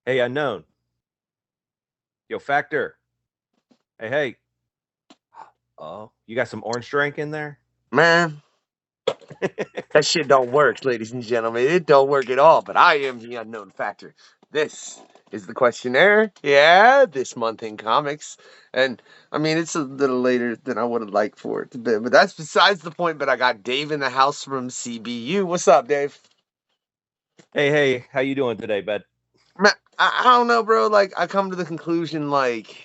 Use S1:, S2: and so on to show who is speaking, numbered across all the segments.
S1: Hey, unknown. Yo, Factor. Hey. Oh, you got some orange drink in there?
S2: Man, that shit don't work, ladies and gentlemen. It don't work at all, but I am the unknown factor. This is the questionnaire. Yeah, this month in comics. And I mean, it's a little later than I would have liked for it to be, but that's besides the point. But I got Dave in the house from CBU. What's up, Dave?
S1: Hey, how you doing today, bud?
S2: Man, I don't know, bro. Like, I come to the conclusion, like,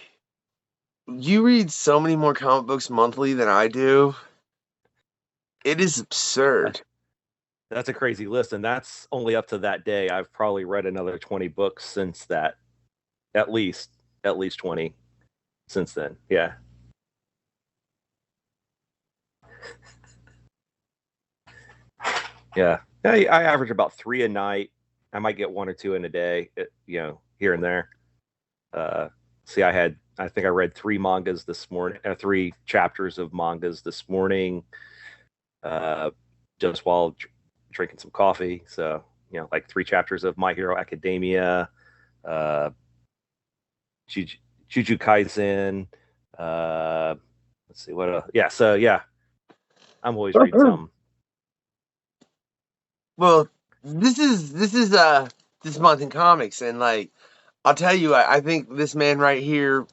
S2: you read so many more comic books monthly than I do. It is absurd.
S1: That's a crazy list, and that's only up to that day. I've probably read another 20 books since that. At least, at least 20 since then. Yeah. Yeah. I average about 3 a night. I might get 1 or 2 in a day, here and there. See, I think I read 3 mangas this morning, 3 chapters of mangas this morning, uh, just while drinking some coffee. So, like 3 chapters of My Hero Academia, uh, Jujutsu Kaisen. Uh, let's see what else. Yeah. So yeah, I'm always reading some.
S2: Well, this is this month in comics, and like I'll tell you, I think this man right here,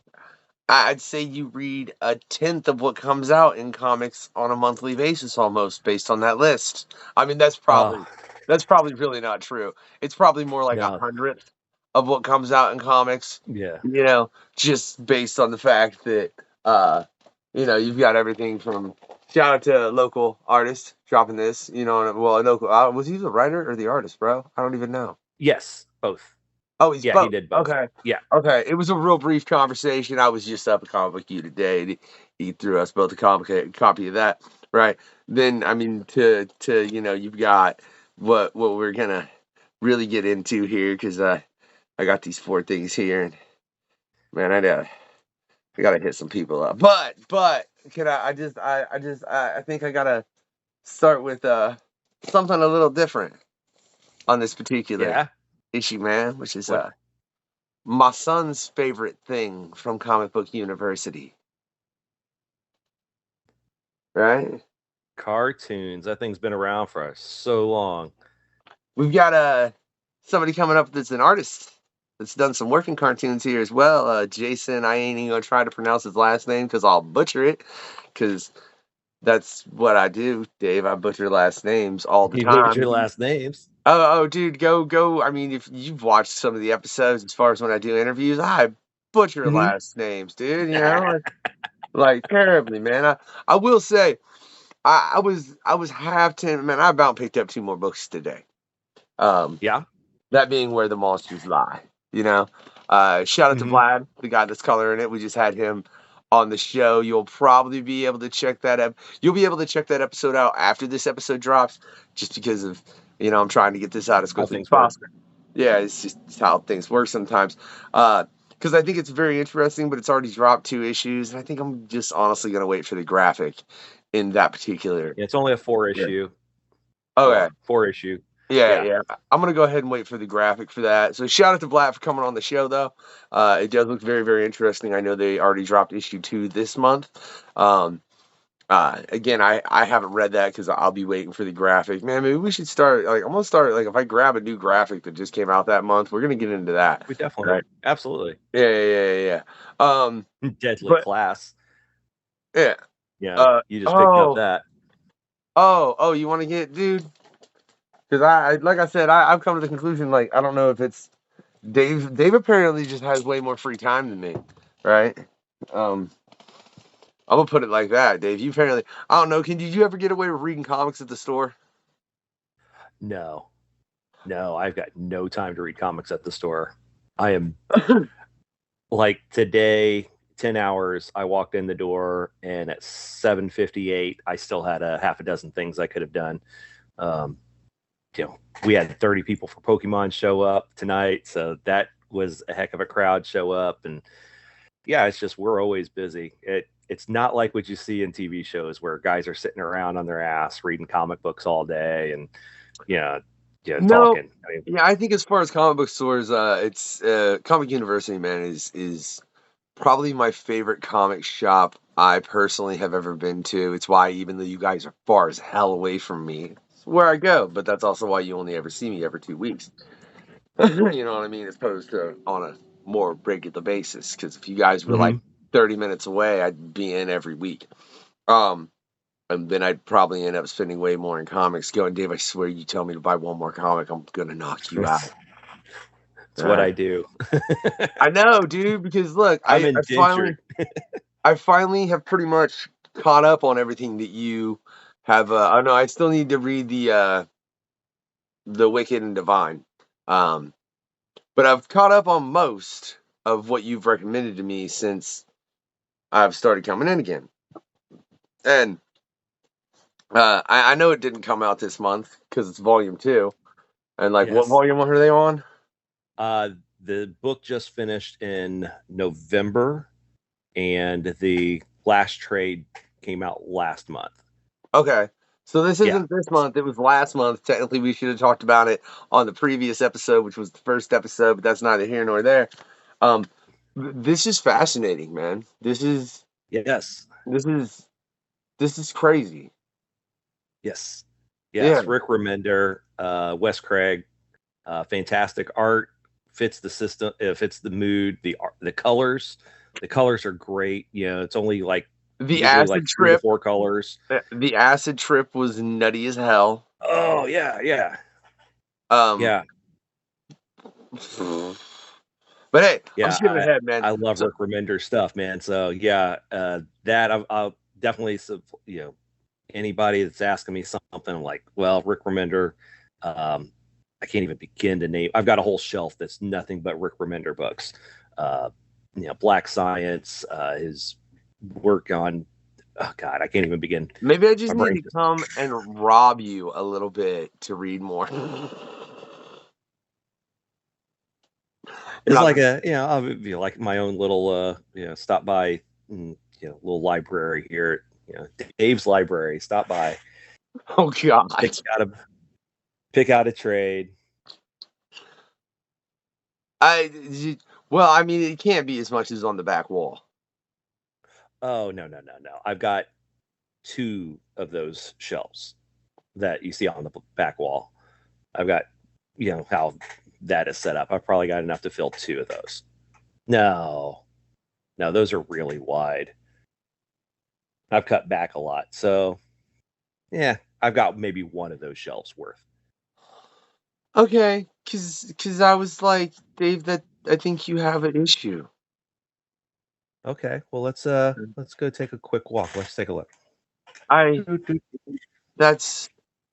S2: I'd say you read a tenth of what comes out in comics on a monthly basis, almost based on that list. I mean,
S1: Oh
S2: that's probably really not true. It's probably more like a
S1: no,
S2: hundredth of what comes out in comics.
S1: yeah,
S2: Just based on the fact that you've got everything from shout out to a local artist dropping this, well, a local was he the writer or the artist, bro? I don't even know.
S1: yes, both.
S2: Oh, he's
S1: Yeah, he
S2: both.
S1: did both.
S2: Okay.
S1: Yeah,
S2: Okay. It was a real brief conversation. I was just up at Comic Book U today, and he threw us both a copy of that. Right. Then, I mean, you've got what we're gonna really get into here because I got these 4 things here, and man, I gotta hit some people up. But can I think I gotta start with something a little different on this particular
S1: yeah.
S2: issue, man, which is
S1: What
S2: my son's favorite thing from Comic Book University, right?
S1: cartoons? That thing's been around for so long.
S2: We've got somebody coming up that's an artist that's done some working cartoons here as well. Jason, I ain't even gonna try to pronounce his last name because I'll butcher it, because that's what I do, Dave. I butcher last names all the
S1: You butchered
S2: time.
S1: your last names.
S2: Oh, dude, go. I mean, if you've watched some of the episodes, as far as when I do interviews, I butcher
S1: Mm-hmm.
S2: last names, dude. Like terribly, man. I will say, I was half tempted. Man, I about picked up 2 more books today. Um,
S1: Yeah.
S2: that being Where the Monsters Lie. You know, shout out to
S1: Mm-hmm.
S2: Vlad, the guy that's coloring it. We just had him on the show. You'll probably be able to check that up. You'll be able to check that episode out after this episode drops, just because of I'm trying to get this out as
S1: How
S2: quickly as
S1: things work.
S2: possible. Yeah, it's just how things work sometimes. Because I think it's very interesting, but it's already dropped 2 issues, and I think I'm just honestly gonna wait for the graphic in that particular.
S1: Yeah, it's only a 4
S2: Yeah.
S1: issue.
S2: Okay.
S1: Four issue.
S2: Yeah,
S1: Yeah.
S2: yeah. I'm gonna go ahead and wait for the graphic for that. So shout out to Blatt for coming on the show, though. It does look very, very interesting. I know they already dropped issue 2 this month. Um, again, I haven't read that because I'll be waiting for the graphic. Man, maybe we should start. Like, I'm gonna start. Like, if I grab a new graphic that just came out that month, we're gonna get into that,
S1: We definitely,
S2: right?
S1: absolutely.
S2: Yeah.
S1: Deadly
S2: But
S1: class.
S2: yeah.
S1: Yeah,
S2: Uh,
S1: you just picked up
S2: oh,
S1: that.
S2: oh. You want to get, dude? Because like I said, I've come to the conclusion. Like, I don't know if it's Dave. Dave apparently just has way more free time than me, right? Um, I'm gonna put it like that, Dave. You apparently, I don't know. Did you ever get away with reading comics at the store?
S1: No, no, I've got no time to read comics at the store. I am like today, 10 hours. I walked in the door, and at 7:58, I still had a half a dozen things I could have done. Um, we had 30 people for Pokemon show up tonight, so that was a heck of a crowd show up. And yeah, it's just we're always busy. It's not like what you see in TV shows where guys are sitting around on their ass reading comic books all day, and you know
S2: No,
S1: talking. I mean,
S2: yeah, I think as far as comic book stores, it's Comic University, man, is probably my favorite comic shop I personally have ever been to. It's why, even though you guys are far as hell away from me, it's where I go. But that's also why you only ever see me every 2 weeks. You know what I mean? As opposed to on a more regular basis. Because if you guys were like
S1: mhm.
S2: 30 minutes away, I'd be in every week. Um, and then I'd probably end up spending way more in comics. Going, Dave, I swear, you tell me to buy one more comic, I'm gonna knock you out.
S1: It's what I do.
S2: I know, dude. Because look,
S1: I'm
S2: I finally
S1: indentured.
S2: I finally have pretty much caught up on everything that you have. I know I still need to read the Wicked and Divine, um, but I've caught up on most of what you've recommended to me since I've started coming in again. And I know it didn't come out this month because it's volume 2. And like, what
S1: Yes.
S2: volume are they on?
S1: Uh, the book just finished in November, and the last trade came out last month.
S2: Okay. So this
S1: Yeah.
S2: isn't this month, it was last month. Technically, we should have talked about it on the previous episode, which was the first episode, but that's neither here nor there. Um, this is fascinating, man.
S1: Yes.
S2: This is this is crazy.
S1: Yes.
S2: Yeah.
S1: Yes. Rick Remender, Wes Craig, fantastic art, fits the system, fits the mood, the colors. The colors are great. You know, it's only like
S2: The
S1: usually like
S2: acid
S1: 3 to 4 colors.
S2: the acid trip was nutty as hell.
S1: Oh yeah, yeah,
S2: Um,
S1: yeah,
S2: but hey, I'm
S1: yeah.
S2: skipping
S1: I
S2: ahead, man.
S1: I love
S2: So
S1: Rick Remender stuff, man. So yeah, that I'll definitely, you know, anybody that's asking me something, I'm like, well, Rick Remender, um, I can't even begin to name. I've got a whole shelf that's nothing but Rick Remender books. Uh, you know, Black Science, his work on, oh God, I can't even begin.
S2: maybe I just
S1: My
S2: need
S1: brain
S2: to
S1: just,
S2: come and rob you a little bit to read more.
S1: it's
S2: Not
S1: like a, you know, I'll be like my own little, you know, stop by, you know, little library here, you know, Dave's library. Stop by,
S2: oh God.
S1: pick out a pick out a trade.
S2: Well, I mean, it can't be as much as on the back wall.
S1: Oh no, no, no, no! I've got 2 of those shelves that you see on the back wall. I've got, you know, how that is set up. I've probably got enough to fill 2 of those. No, no, those are really wide. I've cut back a lot. So, yeah, I've got maybe 1 of those shelves worth.
S2: Okay, because I was like, Dave, that I think you have an issue.
S1: Okay, well, let's go take a quick walk. Let's take a look.
S2: I That's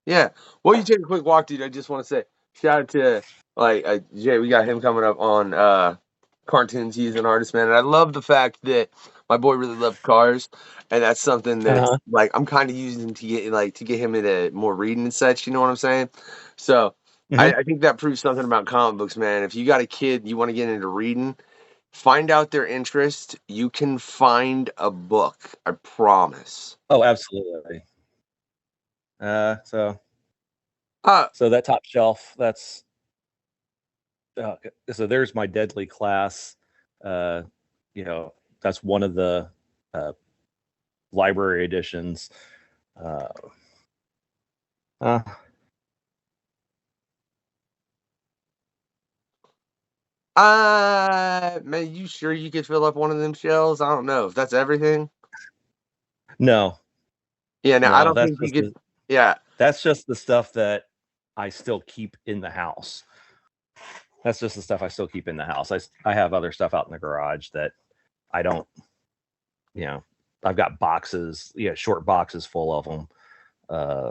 S2: yeah. While you take a quick walk, dude, I just want to say shout out to like Jay. We got him coming up on cartoons. He's an artist, man, and I love the fact that my boy really loves cars, and that's something that's
S1: Uh-huh.
S2: like I'm kind of using to get him into more reading and such. You know what I'm saying? So
S1: Hmm.
S2: I think that proves something about comic books, man. If you got a kid, you want to get into reading, find out their interest. You can find a book. I promise.
S1: Oh, absolutely. So
S2: Uh,
S1: so that top shelf, that's so there's my deadly class. Uh, you know, that's one of the uh, library editions. Uh, uh,
S2: Man, you sure you could fill up one of them shells? I don't know if that's everything.
S1: no,
S2: Yeah, no, I
S1: no,
S2: don't think you could. Yeah,
S1: that's just the stuff that I still keep in the house. That's just the stuff I still keep in the house. I have other stuff out in the garage that I don't, you know, I've got boxes, yeah, short boxes full of them. Uh,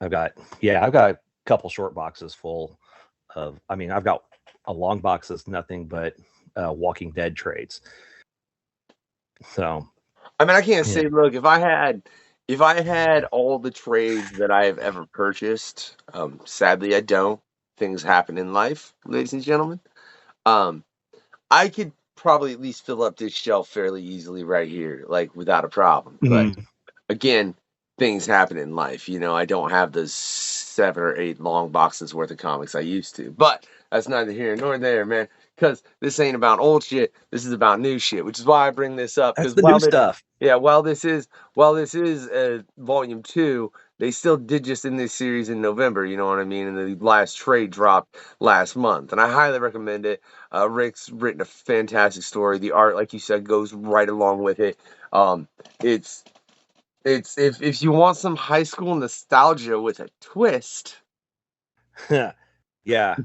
S1: I've got a couple short boxes full of, I mean, I've got a long box that's nothing but Walking Dead trades. So,
S2: I mean, I can't
S1: yeah.
S2: say. Look, if I had all the trades that I have ever purchased, sadly I don't. Things happen in life, ladies and gentlemen. Um, I could probably at least fill up this shelf fairly easily right here, like without a problem. But
S1: Mhm.
S2: again, things happen in life. You know, I don't have the 7 or 8 long boxes worth of comics I used to. But that's neither here nor there, man. Because this ain't about old shit. This is about new shit, which is why I bring this up.
S1: That's
S2: Because
S1: the new stuff.
S2: while this is volume 2, they still did just in this series in November. You know what I mean? And the last trade dropped last month, and I highly recommend it. Rick's written a fantastic story. The art, like you said, goes right along with it. It's if you want some high school nostalgia with a twist.
S1: Yeah, yeah.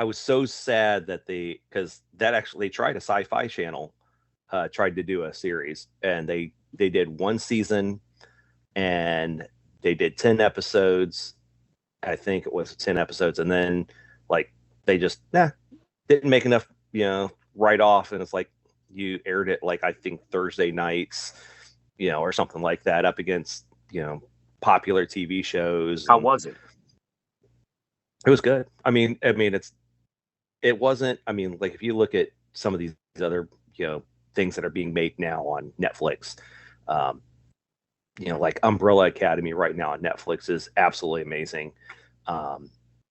S1: I was so sad that because that actually tried a Sci-Fi Channel, tried to do a series, and they did one season, and they did 10 episodes. I think it was 10 episodes, and then like they just didn't make enough, right off, and it's like you aired it like I think Thursday nights, or something like that, up against popular TV shows.
S2: How was it?
S1: It was good. I mean, it wasn't. I mean, like if you look at some of these other things that are being made now on Netflix, like Umbrella Academy right now on Netflix is absolutely amazing.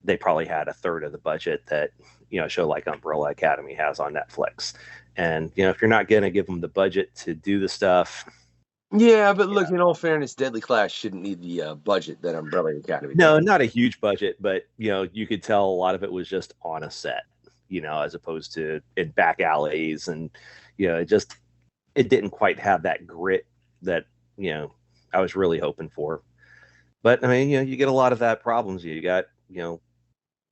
S1: They probably had a third of the budget that a show like Umbrella Academy has on Netflix. And if you're not going to give them the budget to do the stuff.
S2: Yeah, but look, in all fairness, Deadly Class shouldn't need the budget that Umbrella Academy did.
S1: No, not a huge budget, but you could tell a lot of it was just on a set, as opposed to in back alleys, and it didn't quite have that grit that I was really hoping for. But I mean, you get a lot of that problems. You got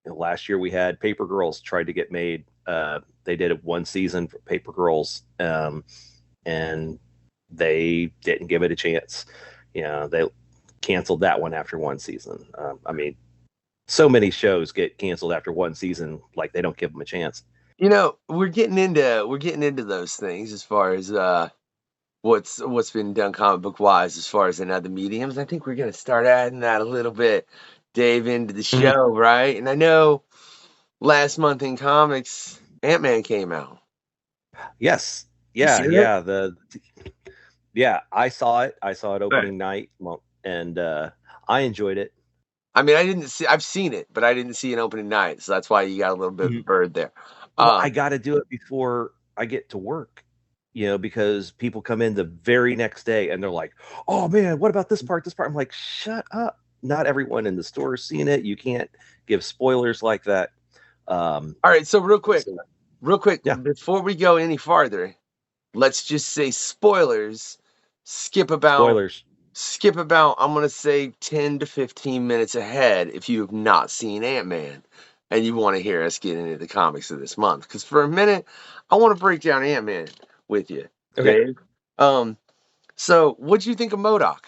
S1: last year we had Paper Girls tried to get made. They did one season for Paper Girls, and they didn't give it a chance. They canceled that one after one season. I mean, so many shows get canceled after one season, like they don't give them a chance.
S2: We're getting into those things as far as what's been done comic book wise as far as in other mediums. I think we're gonna start adding that a little bit, Dave, into the show, right? And I know last month in comics, Ant-Man came out.
S1: Yes. Yeah. I saw it. I saw it opening night, and I enjoyed it.
S2: I mean, I've seen it, but I didn't see an opening night, so that's why you got a little bit of a bird there.
S1: Well, I got to do it before I get to work, because people come in the very next day and they're like, "Oh man, what about this part? This part?" I'm like, "Shut up! Not everyone in the store has seen it. You can't give spoilers like that."
S2: All right, so real quick,
S1: yeah.
S2: Before we go any farther, let's just say spoilers. Skip about, I'm going to say 10 to 15 minutes ahead if you have not seen Ant-Man and you want to hear us get into the comics of this month. Because for a minute, I want to break down Ant-Man with you, Dave. So what'd you think of MODOK?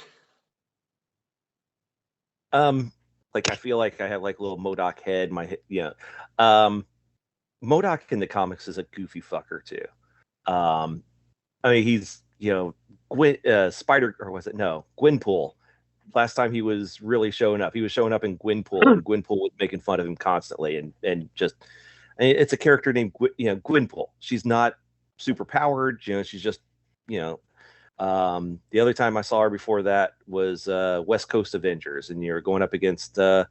S1: Like I feel like I have like a little MODOK head. MODOK in the comics is a goofy fucker too. I mean, he's Gwenpool. Last time he was really showing up, he was showing up in Gwenpool, and Gwenpool was making fun of him constantly, and just it's a character named Gwenpool. She's not super powered, she's just the other time I saw her before that was West Coast Avengers, and you're going up against and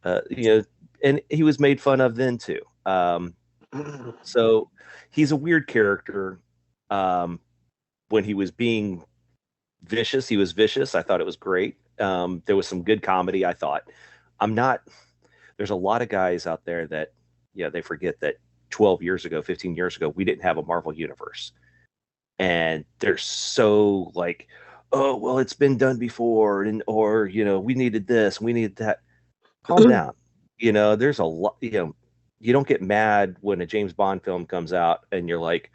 S1: he was made fun of then too. So he's a weird character. When he was being vicious, he was vicious. I thought it was great. There was some good comedy, I thought. There's a lot of guys out there that, they forget that 12 years ago, 15 years ago, we didn't have a Marvel universe. And they're so like, oh, well, it's been done before, or we needed this, we needed that. Calm down. There's a lot, you don't get mad when a James Bond film comes out and you're like,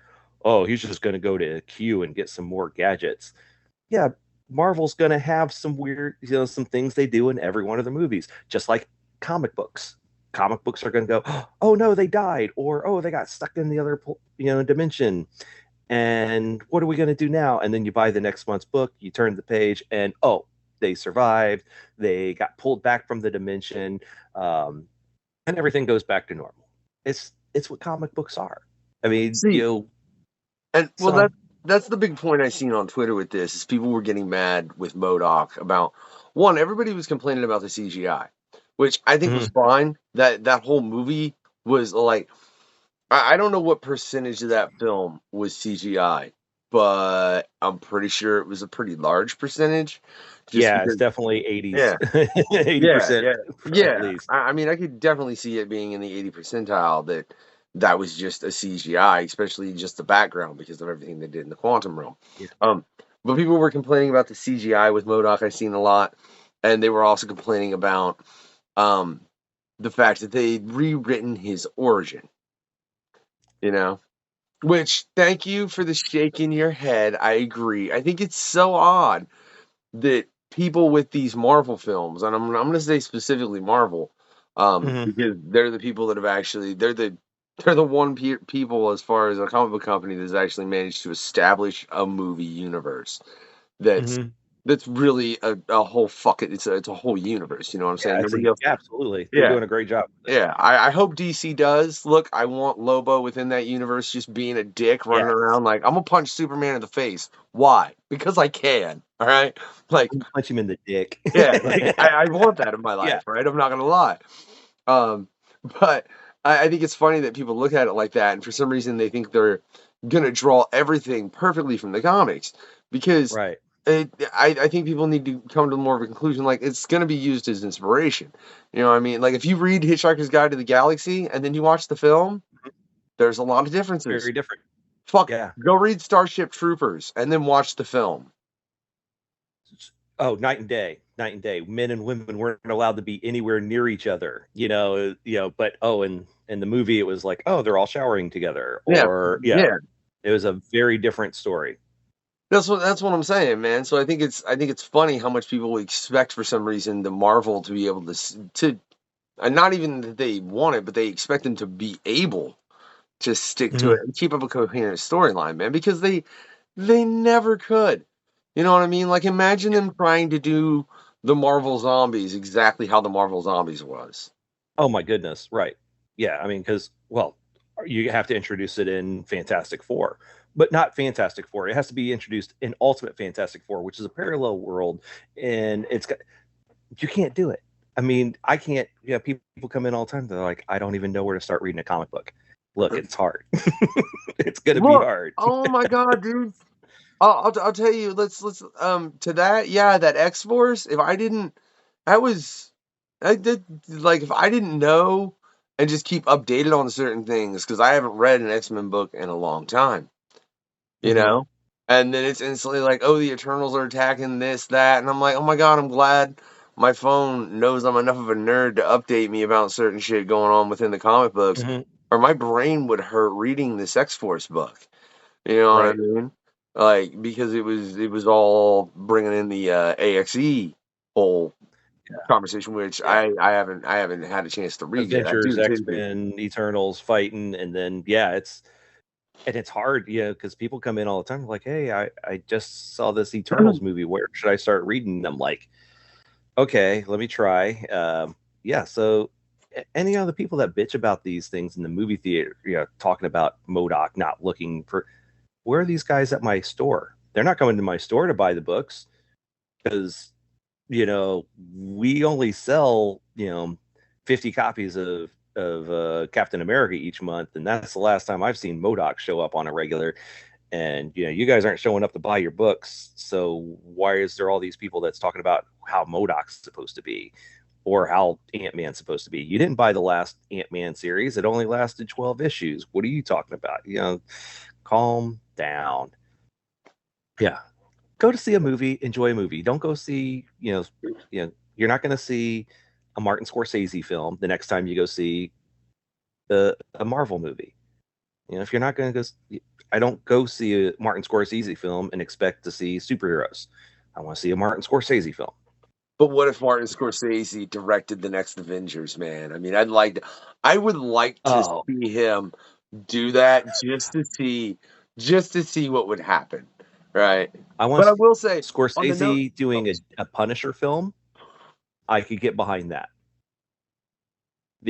S1: oh, he's just going to go to Q and get some more gadgets. Yeah, Marvel's going to have some weird, some things they do in every one of the movies, just like comic books. Comic books are going to go, oh no, they died, or oh, they got stuck in the other, dimension. And what are we going to do now? And then you buy the next month's book, you turn the page, and oh, they survived. They got pulled back from the dimension, and everything goes back to normal. It's what comic books are. I mean,
S2: and well, that's the big point I seen on Twitter with this is people were getting mad with MODOK about one, everybody was complaining about the CGI, which I think was
S1: Mhm.
S2: fine. That whole movie was like, I don't know what percentage of that film was CGI, but I'm pretty sure it was a pretty large percentage, just
S1: Yeah, it's
S2: because.
S1: definitely 80s,
S2: Yeah, yeah,
S1: 80%
S2: yeah,
S1: at
S2: yeah.
S1: least.
S2: I mean, I could definitely see it being in the 80 percentile that was just a CGI, especially just the background because of everything they did in the quantum realm.
S1: Yeah.
S2: Um, but people were complaining about the CGI with MODOK. I've seen a lot, and they were also complaining about um the fact that they'd rewritten his origin. You know, which thank you for the shake in your head. I agree. I think it's so odd that people with these Marvel films, and I'm going to say specifically Marvel,
S1: Mhm.
S2: because they're the people that have actually they're the one people as far as a comic book company that's actually managed to establish a movie universe that's
S1: Mhm.
S2: that's really a whole fucking it's a whole universe. You know what I'm saying?
S1: Yeah,
S2: Nobody else.
S1: yeah, absolutely. They're
S2: Yeah.
S1: doing a great job with it.
S2: Yeah, I hope DC does. Look, I want Lobo within that universe just being a dick running
S1: Yes.
S2: around like, I'm gonna punch Superman in the face. Why? Because I can. All right? Like,
S1: Punch him in the dick.
S2: yeah, like I want that in my
S1: Yeah.
S2: life, right? I'm not gonna lie. Um, but I think it's funny that people look at it like that, and for some reason they think they're gonna draw everything perfectly from the comics because
S1: Right.
S2: I think people need to come to more of a conclusion. Like it's gonna be used as inspiration. You know what I mean? Like if you read Hitchhiker's Guide to the Galaxy and then you watch the film, there's a lot of differences.
S1: Very different.
S2: Fuck,
S1: Yeah.
S2: go read Starship Troopers and then watch the film.
S1: Oh, night and day, night and day. Men and women weren't allowed to be anywhere near each other, but oh, and in the movie it was like, oh, they're all showering together,
S2: Yeah,
S1: or yeah,
S2: yeah.
S1: it was a very different story.
S2: That's what I'm saying, man. So I think it's funny how much people expect for some reason the Marvel to be able to and not even that they want it, but they expect them to be able to stick to it
S1: Mhm.
S2: and keep up a coherent storyline, man, because they never could. You know what I mean? Like imagine them trying to do the Marvel Zombies exactly how the Marvel Zombies was.
S1: Oh my goodness, right. Yeah, I mean, because, well, you have to introduce it in Fantastic Four, but not Fantastic Four. It has to be introduced in Ultimate Fantastic Four, which is a parallel world, and you can't do it. I mean, I can't. Yeah, people come in all the time. They're like, I don't even know where to start reading a comic book. Look, it's hard. It's gonna be
S2: Look,
S1: hard.
S2: oh my god, dude. I'll tell you, let's to that, yeah, that X Force, if I didn't that was I did like if I didn't know and just keep updated on certain things, because I haven't read an X-Men book in a long time, you
S1: Hmm.
S2: know? And then it's instantly like, oh, the Eternals are attacking this, that, and I'm like, oh my god, I'm glad my phone knows I'm enough of a nerd to update me about certain shit going on within the comic books,
S1: Hmm.
S2: or my brain would hurt reading this X Force book. You know what I
S1: Right.
S2: mean? Like because it was all bringing in the AXE whole conversation, which
S1: Yeah.
S2: I haven't had a chance to read yet. I
S1: Avengers,
S2: do
S1: X
S2: too.
S1: Men, Eternals fighting, and then yeah, it's hard, because people come in all the time like, hey, I just saw this Eternals movie. Where should I start reading? I'm like, okay, let me try. Yeah, so any other people that bitch about these things in the movie theater, talking about Modoc not looking for, where are these guys at my store? They're not coming to my store to buy the books because we only sell 50 copies of Captain America each month, and that's the last time I've seen Modoc show up on a regular. And you guys aren't showing up to buy your books, so why is there all these people that's talking about how Modoc's supposed to be or how Ant-Man's supposed to be? You didn't buy the last Ant-Man series. It only lasted 12 issues. What are you talking about? Calm down. Yeah, go to see a movie, enjoy a movie. Don't go see, you're not going to see a Martin Scorsese film the next time you go see a Marvel movie. If you're not going to go, I don't go see a Martin Scorsese film and expect to see superheroes. I want to see a Martin Scorsese film.
S2: But what if Martin Scorsese directed the next Avengers, man? I mean, I would like to
S1: Oh,
S2: see him do that just to see what would happen, right?
S1: I want
S2: But
S1: to
S2: I
S1: see
S2: will say on the note,
S1: Scorsese
S2: oh,
S1: doing a Punisher film. I could get behind that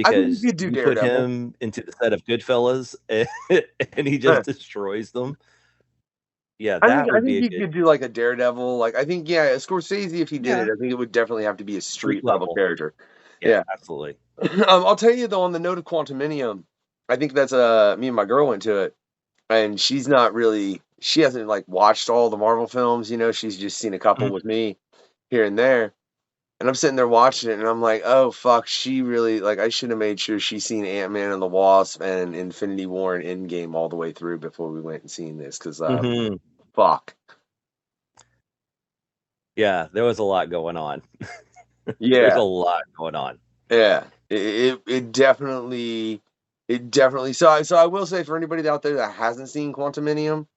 S2: I think you
S1: because
S2: could do
S1: you put
S2: Daredevil.
S1: him into the set of Goodfellas and he just destroys them. Yeah,
S2: I
S1: that would be
S2: think
S1: a
S2: you
S1: good
S2: could do like a Daredevil. Like I think Scorsese, if he did it, I think it would definitely have to be a
S1: street
S2: street level
S1: level.
S2: character.
S1: Yeah,
S2: Yeah.
S1: absolutely.
S2: I'll tell you though, on the note of Quantuminium, I think that's me and my girl went to it, and she hasn't like watched all the Marvel films. She's just seen a couple
S1: Mhm.
S2: with me here and there. And I'm sitting there watching it, and I'm like, oh fuck, she really like. I should have made sure she's seen Ant-Man and the Wasp and Infinity War and Endgame all the way through before we went and seen this, because
S1: Mhm.
S2: fuck.
S1: Yeah, there was a lot going on. There's
S2: Yeah,
S1: a lot going on.
S2: yeah. It definitely. So I will say, for anybody out there that hasn't seen Quantuminium,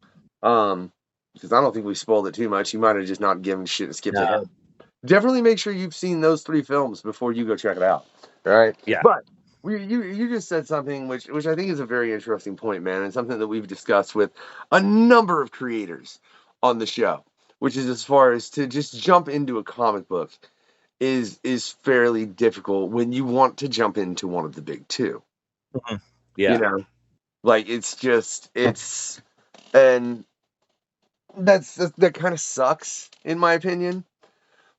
S2: because I don't think we spoiled it too much. You might have just not given shit and skipped ahead.
S1: No.
S2: Definitely make sure you've seen those 3 films before you go check it out. All right.
S1: Yeah.
S2: But you just said something which I think is a very interesting point, man, and something that we've discussed with a number of creators on the show, which is, as far as to just jump into a comic book is fairly difficult when you want to jump into one of the big two.
S1: Mhm.
S2: You
S1: Yeah.
S2: know, like it's and that kind of sucks in my opinion.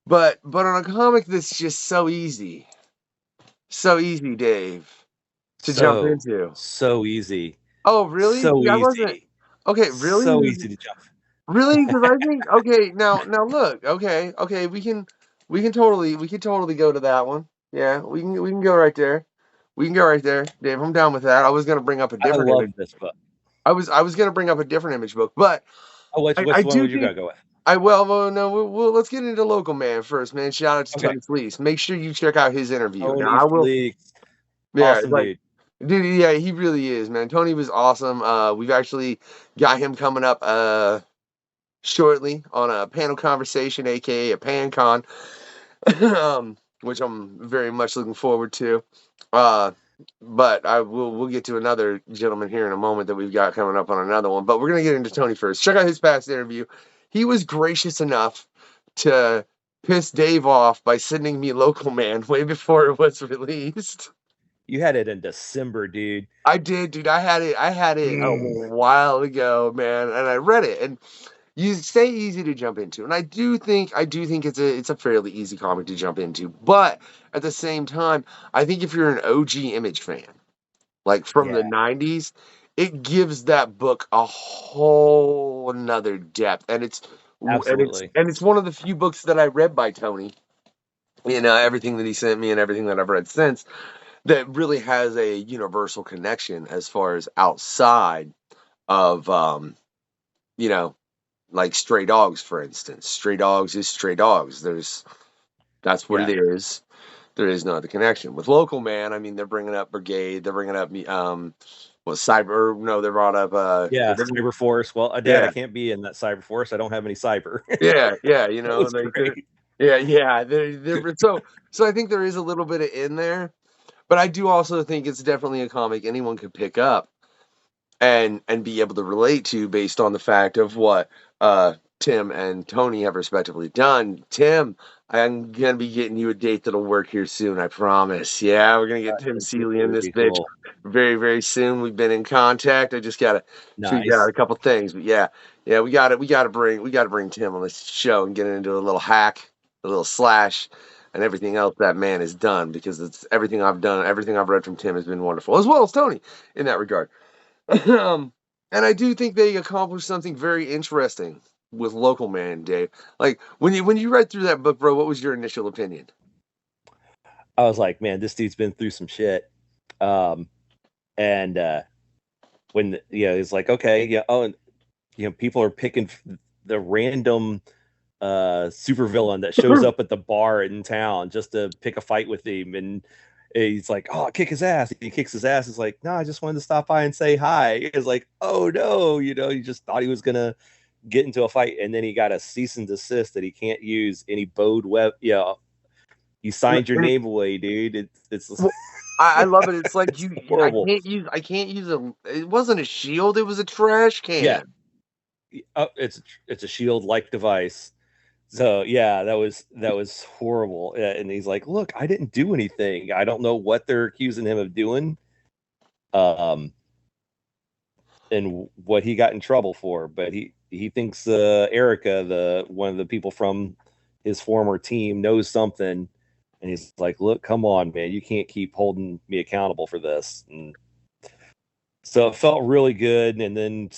S2: But on a comic that's just so easy, Dave, to jump
S1: So
S2: into.
S1: so easy.
S2: Oh, really?
S1: So
S2: See, I wasn't.
S1: easy.
S2: Okay, really?
S1: So easy to jump.
S2: Really? Because I think, okay, now look, okay, we can totally go to that one. Yeah, we can go right there. We can go right there, Dave. I'm down with that. I was gonna bring up a
S1: I
S2: different
S1: love
S2: image.
S1: this book.
S2: I was gonna bring up a different image book, but
S1: Oh,
S2: I
S1: which one
S2: do
S1: would you
S2: think
S1: go with?
S2: well, no, let's get into Local Man first, man. Shout out to
S1: Okay.
S2: Tony Fleece. Make sure you check out his interview. Now
S1: Tony
S2: I will.
S1: Fleeks.
S2: Yeah, it's
S1: Awesome
S2: like,
S1: dude.
S2: dude, yeah, he really is, man. Tony was awesome. We've actually got him coming up shortly on a panel conversation, aka a PanCon, which I'm very much looking forward to. Uh, but we'll get to another gentleman here in a moment that we've got coming up on another one. But we're gonna get into Tony first. Check out his past interview. He was gracious enough to piss Dave off by sending me Local Man way before it was released.
S1: You had it in December, dude.
S2: I did, dude. I had it a while ago, man, and I read it, and you say easy to jump into, and I do think it's a fairly easy comic to jump into, but at the same time, I think if you're an OG Image fan, like from
S1: Yeah,
S2: the '90s, it gives that book a whole another depth, and
S1: absolutely.
S2: it's one of the few books that I read by Tony. Everything that he sent me and everything that I've read since, that really has a universal connection as far as outside of you know like Stray Dogs, for instance. Stray Dogs is Stray Dogs. That's what it
S1: Yeah.
S2: is. There is no other connection with Local Man. I mean, they're bringing up Brigade. They're bringing up Cyber. No, they brought up
S1: Yeah, Cyber Force. Well, Dad, I
S2: yeah,
S1: can't be in that Cyber Force. I don't have any cyber.
S2: yeah.
S1: That was
S2: Like
S1: great.
S2: yeah. So I think there is a little bit of in there, but I do also think it's definitely a comic anyone could pick up and be able to relate to, based on the fact of what Tim and Tony have respectively done. Tim, I'm gonna be getting you a date that'll work here soon, I promise. Yeah, we're gonna get Tim
S1: That'd
S2: Seeley in
S1: really
S2: this
S1: be
S2: bitch
S1: cool.
S2: very, very soon. We've been in contact. I just gotta figure out
S1: Nice.
S2: a couple things, but yeah, we gotta bring Tim on this show and get into a little hack, a little slash, and everything else that man has done, because it's everything I've done, everything I've read from Tim has been wonderful, as well as Tony in that regard. um, and I do think they accomplished something very interesting with Local Man, Dave. Like when you read through that book, bro, what was your initial opinion?
S1: I was like, man, this dude's been through some shit. Um, and when it's like, okay, yeah, oh, and people are picking the random supervillain that shows up at the bar in town just to pick a fight with him, and he's like, oh, kick his ass. He kicks his ass. It's like, no, I just wanted to stop by and say hi. It's like, oh no, he just thought he was gonna get into a fight, and then he got a cease and desist that he can't use any bowed web. You signed your
S2: And
S1: name away, dude. It's
S2: well, I love it. It's like
S1: it's horrible.
S2: I can't use a. It wasn't a shield. It was a trash
S1: Yeah,
S2: can.
S1: it's a shield like device. So yeah, that was horrible. And he's like, "Look, I didn't do anything. I don't know what they're accusing him of doing." Um, and what he got in trouble for. But he thinks Erica, the one of the people from his former team, knows something, and he's like, "Look, come on, man, you can't keep holding me accountable for this." And so it felt really good, and then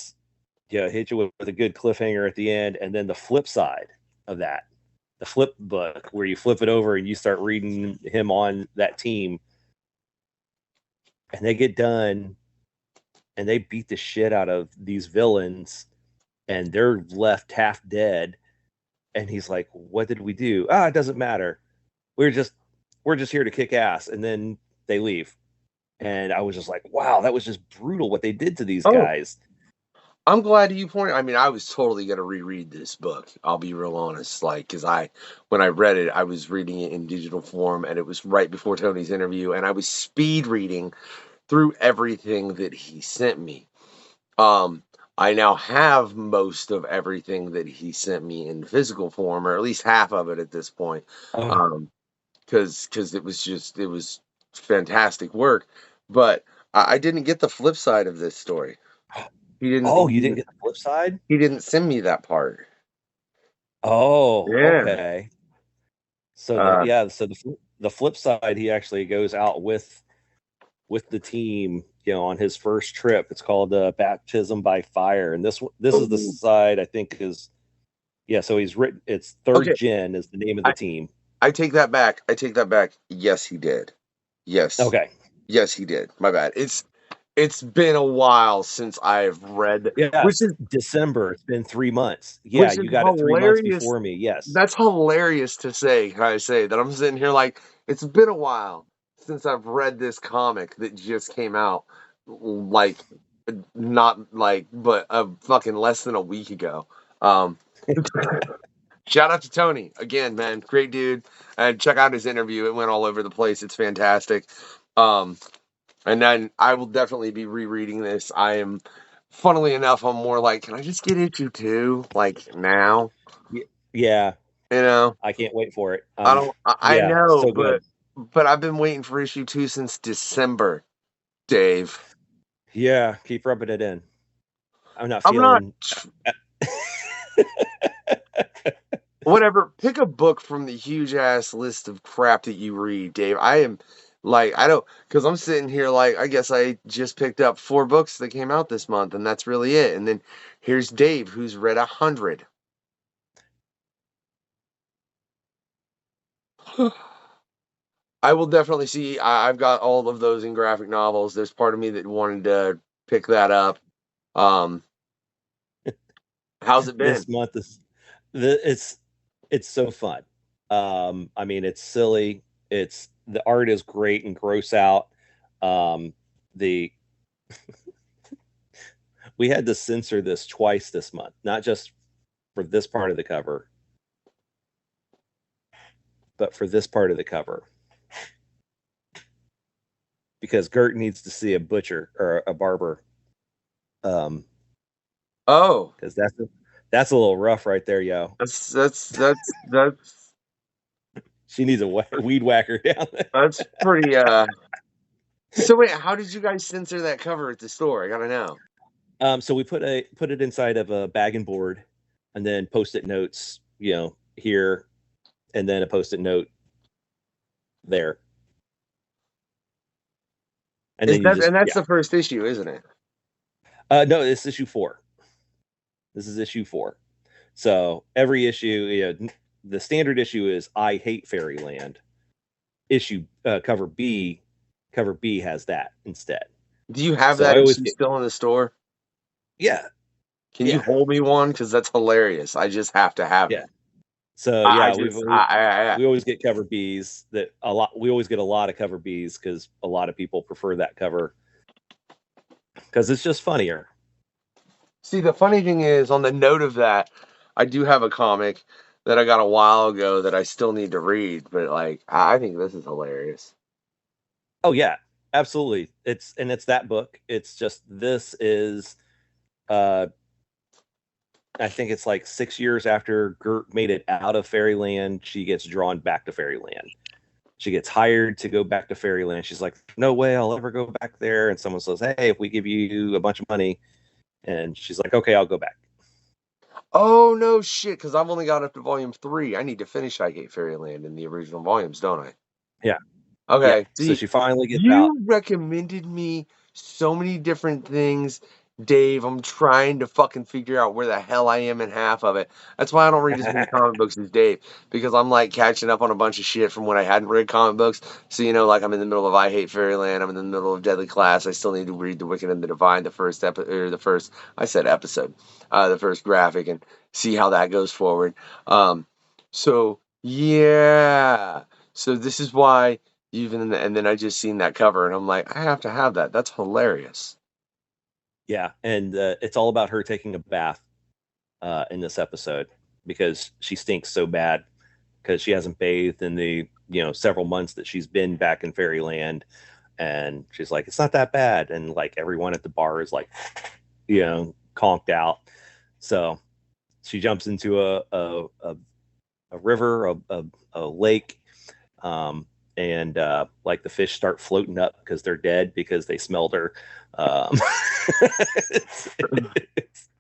S1: hit you with a good cliffhanger at the end, and then the flip side of that, the flip book where you flip it over and you start reading him on that team, and they get done and they beat the shit out of these villains and they're left half dead, and he's like, what did we do? It doesn't matter, we're just here to kick ass. And then they leave, and I was just like, wow, that was just brutal what they did to these guys.
S2: I'm glad you pointed. I mean, I was totally gonna reread this book. I'll be real honest, like, because when I read it, I was reading it in digital form, and it was right before Tony's interview, and I was speed reading through everything that he sent me. I now have most of everything that he sent me in physical form, or at least half of it at this point. Because it was fantastic work, but I didn't get the flip side of this story.
S1: You didn't get the flip side?
S2: He didn't send me that part.
S1: Okay. So the flip side, he actually goes out with the team, on his first trip. It's called Baptism by Fire, and this is the side I think is, so he's written, it's Third Gen is the name of the team.
S2: I take that back. Yes, he did. Yes.
S1: Okay.
S2: Yes, he did. My bad. It's been a while since I've read.
S1: Which is December. It's been 3 months. Yeah, you got it 3 months before me. Yes.
S2: That's hilarious to say. Can I say that I'm sitting here like, it's been a while since I've read this comic that just came out, like, not like, but fucking less than a week ago. Shout out to Tony again, man, great dude. And check out his interview. It went all over the place. It's fantastic. And then I will definitely be rereading this. I am, funnily enough, I'm more like, can I just get issue 2 like now?
S1: Yeah.
S2: I
S1: can't wait for it.
S2: I know, so but I've been waiting for issue 2 since December, Dave.
S1: Yeah, keep rubbing it in. I'm not feeling.
S2: Whatever. Pick a book from the huge ass list of crap that you read, Dave. I am like, I don't, because I'm sitting here like, I guess I just picked up 4 books that came out this month, and that's really it. And then here's Dave, who's read 100. I will definitely see. I've got all of those in graphic novels. There's part of me that wanted to pick that up. How's it been?
S1: This month it's so fun. I mean, it's silly. The art is great and gross out. We had to censor this twice this month, not just for this part of the cover, but for this part of the cover, because Gert needs to see a butcher or a barber. Because that's a little rough right there, yo.
S2: That's
S1: she needs a weed whacker down there.
S2: That's pretty. So wait, how did you guys censor that cover at the store? I gotta know.
S1: So we put it inside of a bag and board, and then post-it notes, here, and then a post-it note there.
S2: And that's the first issue, isn't it?
S1: No, it's issue 4. This is issue 4. So every issue, the standard issue is I Hate Fairyland. Issue cover B has that instead.
S2: Do you have that issue still in the store?
S1: Yeah.
S2: Can you hold me one? Because that's hilarious. I just have to have it.
S1: So we always get cover Bs. We always get a lot of cover Bs because a lot of people prefer that cover because it's just funnier.
S2: See, the funny thing is, on the note of that, I do have a comic that I got a while ago that I still need to read, but like, I think this is hilarious.
S1: Oh yeah, absolutely. It's that book. It's just, this is, I think it's like 6 years after Gert made it out of Fairyland, she gets drawn back to Fairyland. She gets hired to go back to Fairyland. She's like, no way I'll ever go back there. And someone says, hey, if we give you a bunch of money, And she's like, okay, I'll go back.
S2: Oh, no shit, because I've only got up to volume 3. I need to finish I Hate Fairyland in the original volumes, don't I?
S1: Yeah. Yeah.
S2: Okay.
S1: So
S2: See,
S1: she finally gets out.
S2: you recommended me so many different things, Dave. I'm trying to fucking figure out where the hell I am in half of it. That's why I don't read as many comic books as Dave, because I'm like catching up on a bunch of shit from when I hadn't read comic books. So, like I'm in the middle of I Hate Fairyland. I'm in the middle of Deadly Class. I still need to read The Wicked and the Divine, the first graphic, and see how that goes forward. So yeah. So this is why and then I just seen that cover and I'm like, I have to have that. That's hilarious.
S1: Yeah. And it's all about her taking a bath in this episode because she stinks so bad because she hasn't bathed in the several months that she's been back in Fairyland. And she's like, it's not that bad. And like everyone at the bar is like, conked out. So she jumps into a river, a lake, and like the fish start floating up because they're dead because they smelled her.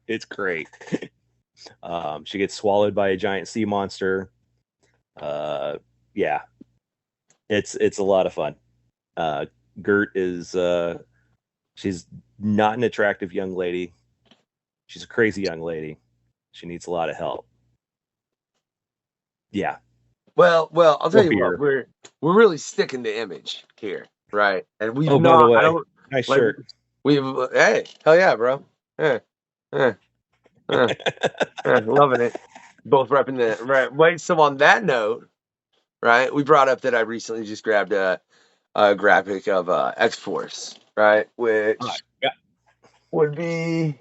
S1: It's great. She gets swallowed by a giant sea monster. Yeah, it's a lot of fun. Gert is she's not an attractive young lady. She's a crazy young lady. She needs a lot of help. Yeah.
S2: Well, I'll tell
S1: Or
S2: you what,
S1: beer.
S2: we're really sticking to image here, right? And we've
S1: Oh, by the
S2: not. I
S1: way,
S2: don't
S1: nice
S2: like.
S1: shirt.
S2: We've hey, hell yeah, bro. Yeah, yeah, loving it. Both repping the right. Wait, so on that note, right? We brought up that I recently just grabbed a graphic of X Force, right? Which
S1: Yeah.
S2: would be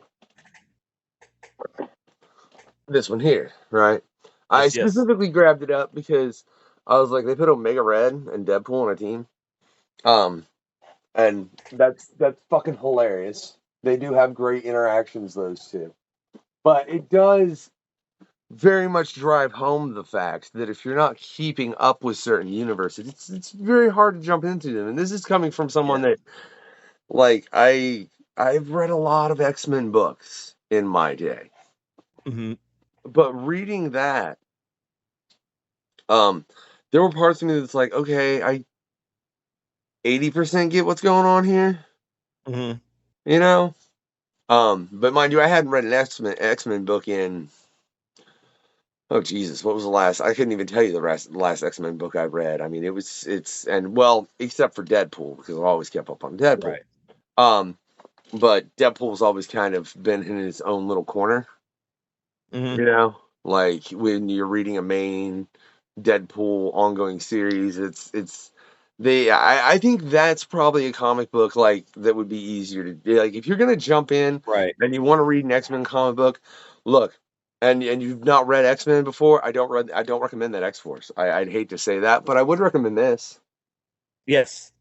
S2: this one here, right? I
S1: Yes.
S2: specifically grabbed it up because I was like, they put Omega Red and Deadpool on a team, and that's fucking hilarious. They do have great interactions, those two, but it does very much drive home the fact that if you're not keeping up with certain universes, it's very hard to jump into them. And this is coming from someone
S1: Yeah.
S2: that, like, I've read a lot of X-Men books in my day,
S1: Mm-hmm.
S2: but reading that, there were parts of me that's like, okay, I 80% get what's going on here,
S1: Mm-hmm.
S2: you know. But mind you, I hadn't read an X-Men book in, oh Jesus, what was the last? I couldn't even tell you the last X-Men book I read. I mean, except for Deadpool, because I've always kept up on Deadpool.
S1: Right.
S2: Um, but Deadpool's always kind of been in his own little corner,
S1: Mm-hmm.
S2: like when you're reading a main Deadpool ongoing series, I think that's probably a comic book like that would be easier to do. Like if you're gonna jump in
S1: Right.
S2: and you want to read an X-Men comic book, look, and you've not read X-Men before, I don't recommend that X-Force. I'd hate to say that, but I would recommend this.
S1: Yes.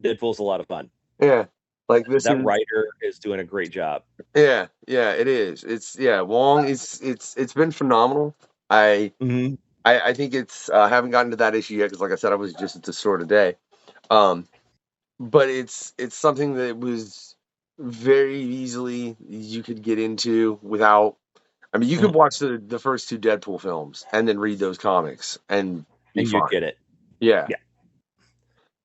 S1: Deadpool's a lot of fun.
S2: Yeah. Like this
S1: That
S2: is
S1: writer is doing a great job.
S2: yeah, it is. Wong it's been phenomenal. I
S1: Mm-hmm.
S2: I think I haven't gotten to that issue yet because like I said, I was just at the store today. Um but it's something that was very easily you could get into without. I mean, you
S1: Mm-hmm.
S2: could watch the first two Deadpool films and then read those comics and be
S1: And you'd
S2: fine.
S1: get it.
S2: Yeah.
S1: Yeah.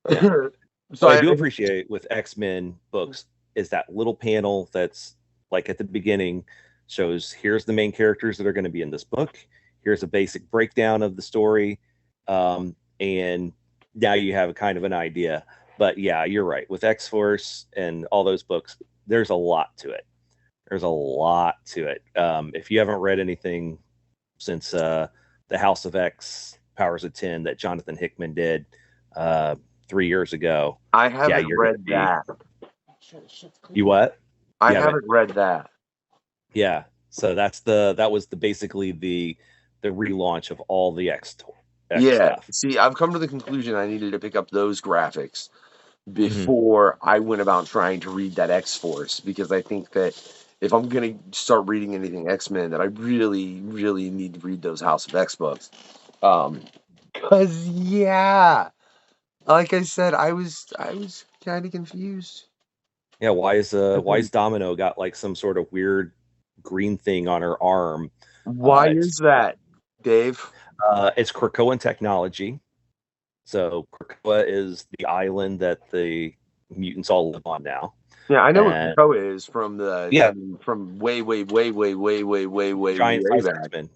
S1: Yeah.
S2: So
S1: What I do appreciate with X-Men books is that little panel that's like at the beginning shows here's the main characters that are going to be in this book. Here's a basic breakdown of the story. And now you have a kind of an idea. But yeah, you're right. With X-Force and all those books, there's a lot to it. There's a lot to it. If you haven't read anything since the House of X, Powers of 10 that Jonathan Hickman did, 3 years ago.
S2: I
S1: Yeah,
S2: haven't
S1: you're gonna
S2: read
S1: be.
S2: that.
S1: You what?
S2: I
S1: You haven't?
S2: haven't read that.
S1: Yeah. So that was basically the relaunch of all the X
S2: Yeah.
S1: stuff.
S2: See, I've come to the conclusion I needed to pick up those graphics
S1: Mm-hmm.
S2: before I went about trying to read that X Force because I think that if I'm gonna start reading anything X-Men, that I really, really need to read those House of X books. Cause yeah, like I said, I was kind of confused.
S1: Yeah, why is Domino got like some sort of weird green thing on her arm?
S2: Why
S1: It's
S2: is that, Dave?
S1: it's Krakoan technology. So Krakoa is the island that the mutants all live on now.
S2: Yeah, I know what
S1: And
S2: Krakoa is from the, I
S1: yeah,
S2: mean, from way, way, way, way, way, way, way, way,
S1: giant
S2: way
S1: size
S2: back.
S1: X-Men.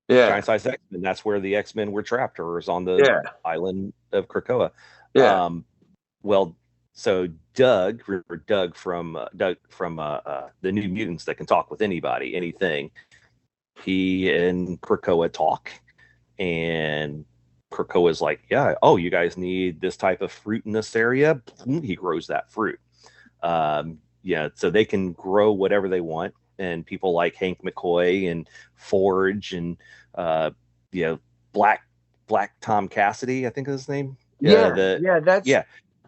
S2: Yeah,
S1: Giant size X-Men. That's where the X-Men were trapped, or was on the
S2: yeah,
S1: island of Krakoa.
S2: yeah,
S1: Um, well, so Doug from the New Mutants that can talk with anybody, anything. He and Krakoa talk, and Krakoa's like, "Yeah, oh, you guys need this type of fruit in this area." He grows that fruit. Yeah, so they can grow whatever they want, and people like Hank McCoy and Forge and uh, you know Black Black Tom Cassidy, I think is his name.
S2: yeah,
S1: The
S2: yeah.
S1: Yeah,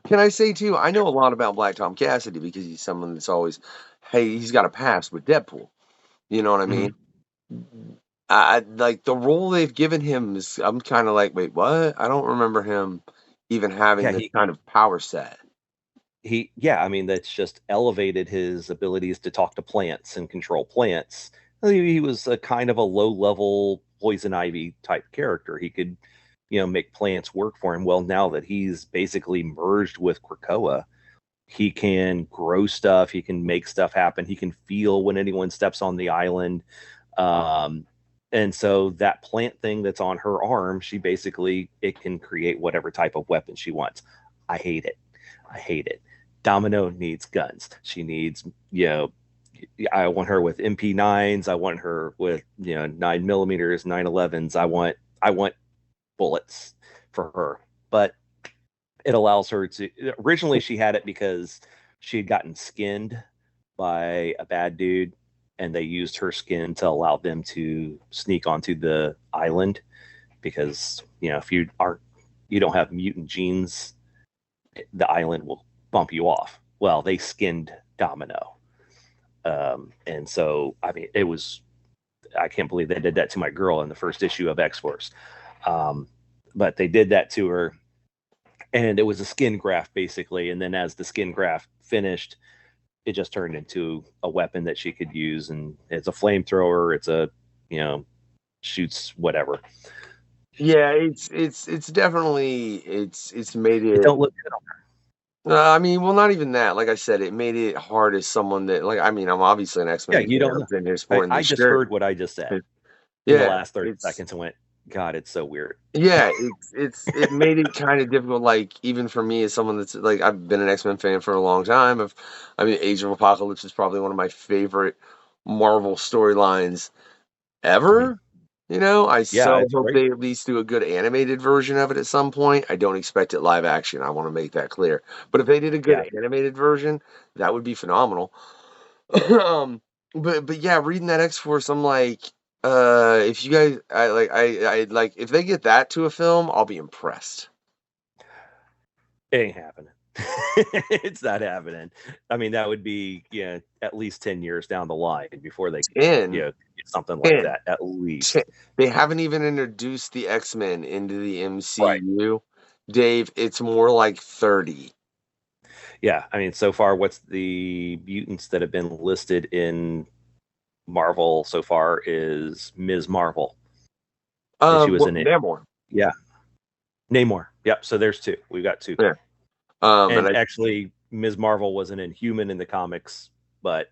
S2: Can I say too? I know a lot about Black Tom Cassidy because he's someone that's always, hey, he's got a past with Deadpool. You know what I
S1: hmm
S2: mean? Like the role they've given him is, I'm kind of like, wait, what? I don't remember him even having
S1: yeah,
S2: this kind of power set.
S1: yeah. I mean, that's just elevated his abilities to talk to plants and control plants. He was a kind of a low level poison ivy type character. He could, make plants work for him. Well, now that he's basically merged with Krakoa, he can grow stuff. He can make stuff happen. He can feel when anyone steps on the island. Um, and so that plant thing that's on her arm, she basically it can create whatever type of weapon she wants. I hate it. I hate it. Domino needs guns. She needs, I want her with MP9s. I want her with 9mm, 911s. I want bullets for her. But it allows her to. Originally, she had it because she had gotten skinned by a bad dude, and they used her skin to allow them to sneak onto the island. Because if you don't have mutant genes, the island will bump you off. Well, they skinned Domino, and so I mean, it was. I can't believe they did that to my girl in the first issue of X Force. Um, but they did that to her, and it was a skin graft basically. And then as the skin graft finished, it just turned into a weapon that she could use, and it's a flamethrower. It's a you know shoots whatever.
S2: Yeah, it's definitely it's made
S1: It
S2: it.
S1: don't look good on
S2: I mean, well, not even that. Like I said, it made it hard as someone that, like, I mean, I'm obviously an
S1: her.
S2: X-Men
S1: Yeah, you
S2: fan.
S1: don't know.
S2: I've been here
S1: I,
S2: supporting
S1: I
S2: this
S1: just
S2: shirt.
S1: heard what I just said in the
S2: Yeah,
S1: last 30
S2: it's
S1: seconds and went, God, it's so weird.
S2: yeah, it made it kind of difficult. Like even for me as someone that's like I've been an X-Men fan for a long time. I mean, Age of Apocalypse is probably one of my favorite Marvel storylines
S1: Mhm.
S2: ever. You know, I
S1: Yeah,
S2: so
S1: it's
S2: hope
S1: great.
S2: they at least do a good animated version of it at some point. I don't expect it live action. I want to make that clear. But if they did a good
S1: Yeah,
S2: animated version, that would be phenomenal. um, but yeah, reading that X Force, I'm like, if you guys, I like if they get that to a film, I'll be impressed.
S1: it ain't happening. It's not happening. I mean, that would be at least 10 years down the line before they
S2: Ten,
S1: get something like
S2: 10,
S1: that at
S2: 10.
S1: least.
S2: They haven't even introduced the X-Men into the
S1: Right.
S2: MCU. Dave, it's more like 30.
S1: Yeah, I mean, so far, what's the mutants that have been listed in Marvel so far is Ms. Marvel, and she was
S2: Well,
S1: in it.
S2: Namor.
S1: Yeah, Namor. Yep. So there's two. We've got two.
S2: Yeah. And
S1: And
S2: I
S1: actually, Ms. Marvel was an Inhuman in the comics, but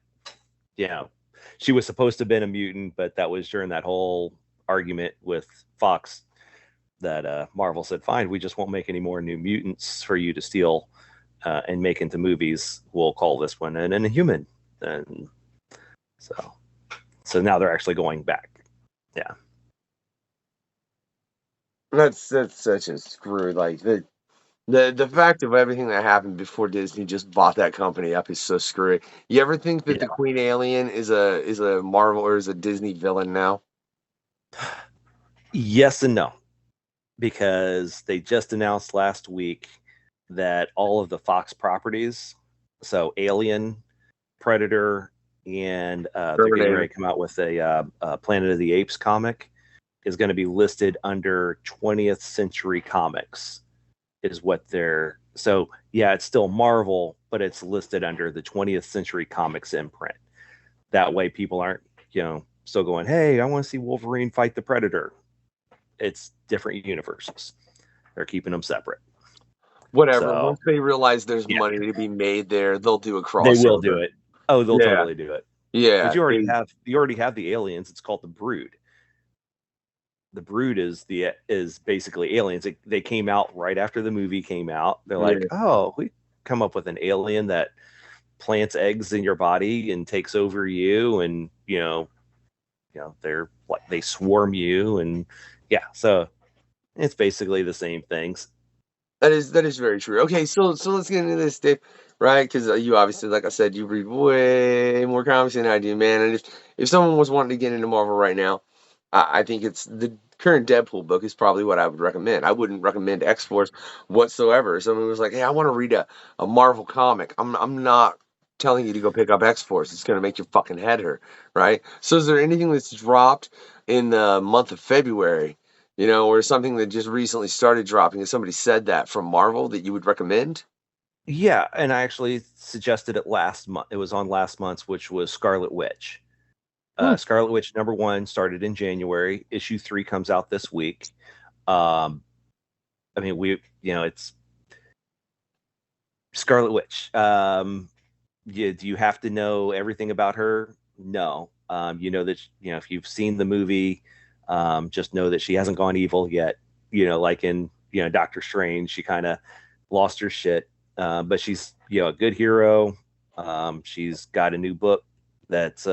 S1: you know, she was supposed to have been a mutant, but that was during that whole argument with Fox that Marvel said, "Fine, we just won't make any more new mutants for you to steal and make into movies. We'll call this one an Inhuman." And so, so now they're actually going back. Yeah.
S2: that's such a screw. Like the fact of everything that happened before Disney just bought that company up is so screwy. You ever think that the
S1: Yeah.
S2: Queen Alien is a Marvel or is a Disney villain now?
S1: Yes and no, because they just announced last week that all of the Fox properties, so Alien, Predator, and they're getting
S2: Terminator.
S1: ready to come out with a Planet of the Apes comic, is going to be listed under 20th Century Comics, is what they're. So yeah, it's still Marvel, but it's listed under the 20th Century Comics imprint. That way, people aren't, still going, "Hey, I want to see Wolverine fight the Predator." It's different universes. They're keeping them separate.
S2: Whatever.
S1: So
S2: Once they realize there's
S1: yeah,
S2: money to be made there, they'll do a
S1: they will do
S2: crossover.
S1: it. Oh, they'll
S2: Yeah,
S1: totally do it. But
S2: yeah.
S1: you already have the aliens. It's called the Brood. The Brood is basically aliens. They came out right after the movie came out. They're like, oh, we come up with an alien that plants eggs in your body and takes over you, and they're like they swarm you, and yeah, so it's basically the same things.
S2: That is very true. Okay, so let's get into this, Dave, right? Because you obviously, like I said, you read way more comics than I do, man. And if someone was wanting to get into Marvel right now, I think it's the current Deadpool book is probably what I would recommend. I wouldn't recommend X Force whatsoever. If someone was like, "Hey, I want to read a Marvel comic," I'm not telling you to go pick up X Force. It's gonna make your fucking head hurt, right? So, is there anything that's dropped in the month of February? Or something that just recently started dropping, and somebody said that from Marvel that you would recommend?
S1: Yeah, and I actually suggested it last month. It was on last month's, which was Scarlet Witch.
S2: Hmm.
S1: Scarlet Witch #1 started in January. Issue 3 comes out this week. Um, I mean, it's Scarlet Witch. Do you have to know everything about her? No. You know that if you've seen the movie, just know that she hasn't gone evil yet. Like in Doctor Strange, she kind of lost her shit, but she's a good hero. She's got a new book that's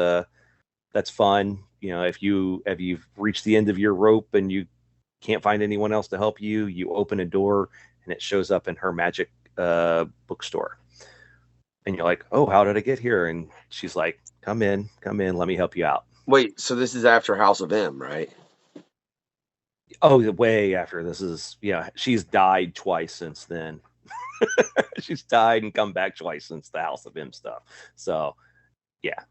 S1: fun. If you've reached the end of your rope and you can't find anyone else to help you, you open a door and it shows up in her magic bookstore. And you're like, "Oh, how did I get here?" And she's like, come in, let me help you out."
S2: Wait, so this is after House of M, right?
S1: Oh, way after this is, she's died twice since then. She's died and come back twice since the House of M stuff. So, yeah,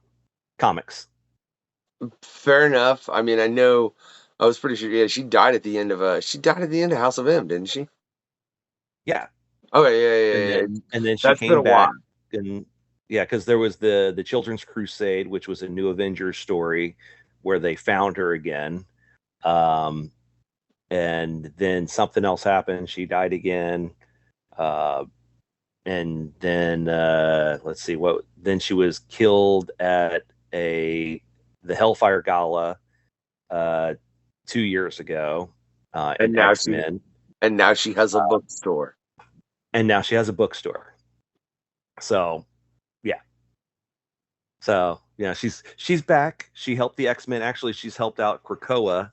S1: comics.
S2: Fair enough. I mean, I was pretty sure. Yeah, she died at the end of House of M, didn't she?
S1: Yeah,
S2: Okay,
S1: and
S2: yeah.
S1: then she
S2: That's been
S1: came
S2: a while.
S1: back, and yeah, because there was the Children's Crusade, which was a New Avengers story where they found her again. Um, and then something else happened. She died again. Uh, and then let's see what. Then she was killed at the Hellfire Gala uh, 2 years ago
S2: And
S1: in
S2: now
S1: X
S2: she
S1: Men,
S2: and now she has a bookstore.
S1: and now she has a bookstore. So yeah, so she's back. She helped the X Men. Actually, she's helped out Krakoa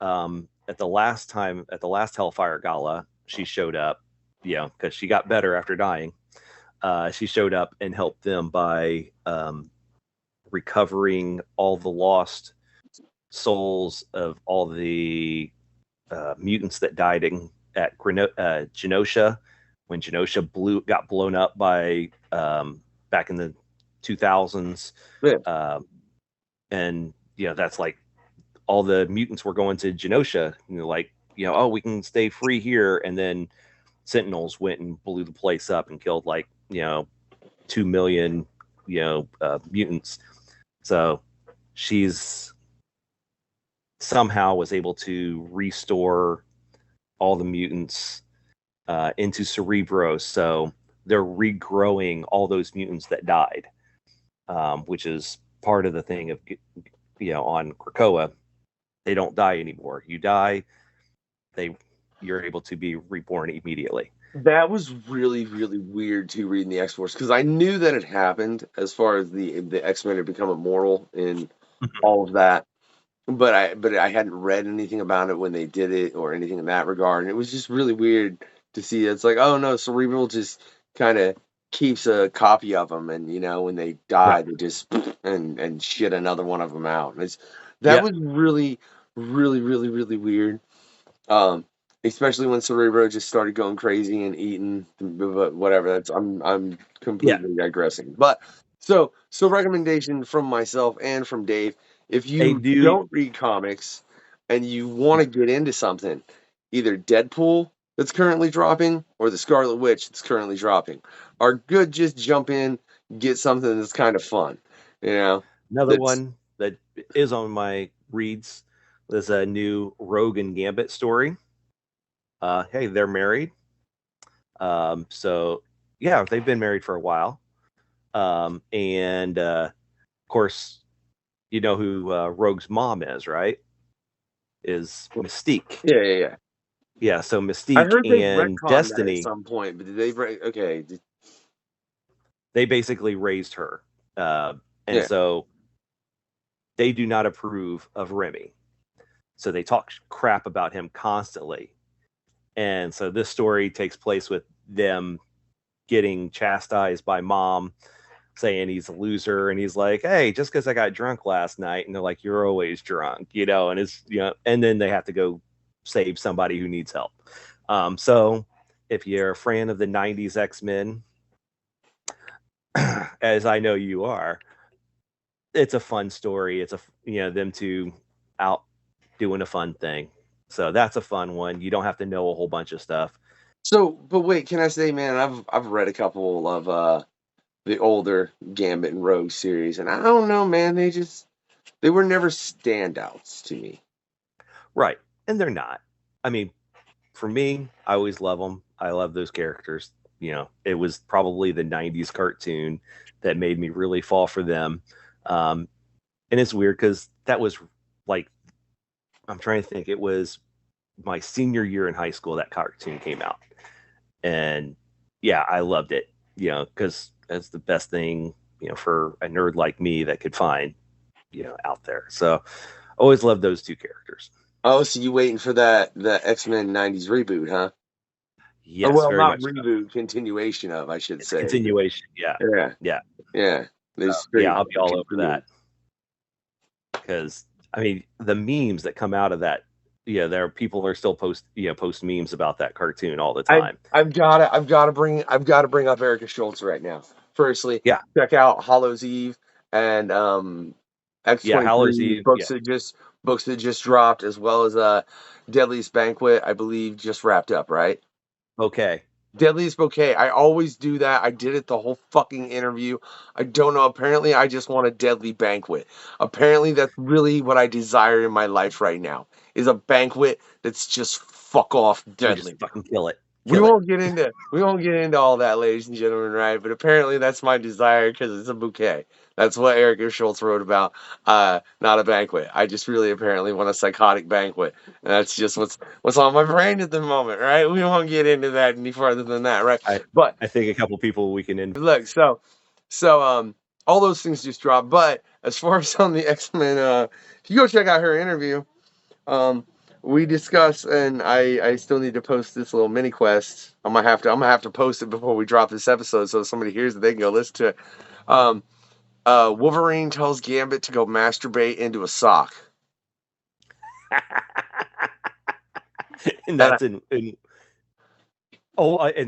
S1: at the last Hellfire Gala. She showed up, because she got better after dying. She showed up and helped them by recovering all the lost souls of all the mutants that died at Genosha, when Genosha got blown up by back in the 2000s.
S2: Yeah.
S1: And that's like all the mutants were going to Genosha, oh, we can stay free here. And then Sentinels went and blew the place up and killed 2 million, mutants. So she's somehow was able to restore all the mutants into Cerebro. So they're regrowing all those mutants that died, which is part of the thing of, on Krakoa. They don't die anymore. You die, you're able to be reborn immediately.
S2: That was really, really weird to read in the X Force because I knew that it happened as far as the X Men had become immortal and all of that. But I hadn't read anything about it when they did it or anything in that regard. And it was just really weird to see. It's like, oh no, Cerebral just kind of keeps a copy of them, and when they die,
S1: Right.
S2: they just and shit another one of them out. And that
S1: Yeah.
S2: was really, really, really, really weird. Um, Especially when Cerebro just started going crazy and eating, but whatever. I'm
S1: Yeah.
S2: completely digressing. But so recommendation from myself and from Dave: if
S1: Hey,
S2: you
S1: dude.
S2: don't read comics and you want to get into something, either Deadpool that's currently dropping or the Scarlet Witch that's currently dropping are good. Just jump in, get something that's kind of fun, you know.
S1: Another
S2: That's
S1: one that is on my reads is a new Rogue and Gambit story. Hey, they're married. So yeah, they've been married for a while. And of course, you know who Rogue's mom is, right? Is Mystique.
S2: yeah.
S1: Yeah, so
S2: I
S1: Mystique
S2: heard they
S1: and
S2: retconned that at
S1: Destiny,
S2: some point, but did they? Okay,
S1: they basically raised her. And
S2: yeah.
S1: so they do not approve of Remy. So they talk crap about him constantly. And so this story takes place with them getting chastised by mom, saying he's a loser, and he's like, hey, just because I got drunk last night, and they're like, you're always drunk, and it's, and then they have to go save somebody who needs help. So if you're a fan of the 90s X-Men, as I know you are, it's a fun story. It's them two out doing a fun thing. So that's a fun one. You don't have to know a whole bunch of stuff.
S2: So, but wait, can I say, man, I've read a couple of the older Gambit and Rogue series, and I don't know, man, they were never standouts to me.
S1: Right. And they're not. I mean, for me, I always love them. I love those characters. It was probably the 90s cartoon that made me really fall for them. And it's weird because that was like, I'm trying to think, it was my senior year in high school that cartoon came out. And yeah, I loved it, because it's the best thing, for a nerd like me that could find, out there. So always loved those two characters.
S2: Oh, so you waiting for the X-Men '90s reboot, huh? Or
S1: Yes,
S2: well,
S1: very
S2: not
S1: much so.
S2: reboot, continuation of, I should
S1: It's a
S2: say.
S1: continuation. Yeah.
S2: Yeah,
S1: Yeah.
S2: yeah. They
S1: Yeah,
S2: straight
S1: I'll be all over
S2: continue.
S1: that because I mean the memes that come out of that. Yeah, there are people are still post memes about that cartoon all the time.
S2: I've gotta bring up Erica Schultz right now. Firstly,
S1: Yeah,
S2: check out Hollow's Eve and
S1: yeah, Howler's
S2: X-23
S1: Eve. Yeah,
S2: books that just dropped, as well as Deadliest Banquet, I believe just wrapped up, right?
S1: okay.
S2: Deadliest Bouquet. I always do that. I did it the whole fucking interview. I don't know. Apparently, I just want a deadly banquet. Apparently, that's really what I desire in my life right now. Is a banquet that's just fuck off
S1: We just
S2: deadly.
S1: fucking kill it,
S2: We
S1: kill it.
S2: won't get into all that, ladies and gentlemen, right? But apparently that's my desire because it's a bouquet. That's what Erica Schultz wrote about. Not a banquet. I just really apparently want a psychotic banquet. And that's just what's on my brain at the moment, right? We won't get into that any further than that, right?
S1: I
S2: But
S1: I think a couple people we can
S2: look, so all those things just dropped. But as far as on the X-Men, if you go check out her interview, um, we discuss, and I still need to post this little mini quest. I'm gonna have to post it before we drop this episode, so if somebody hears it, they can go listen to it. Um, Wolverine tells Gambit to go masturbate into a sock.
S1: and
S2: And
S1: that's in in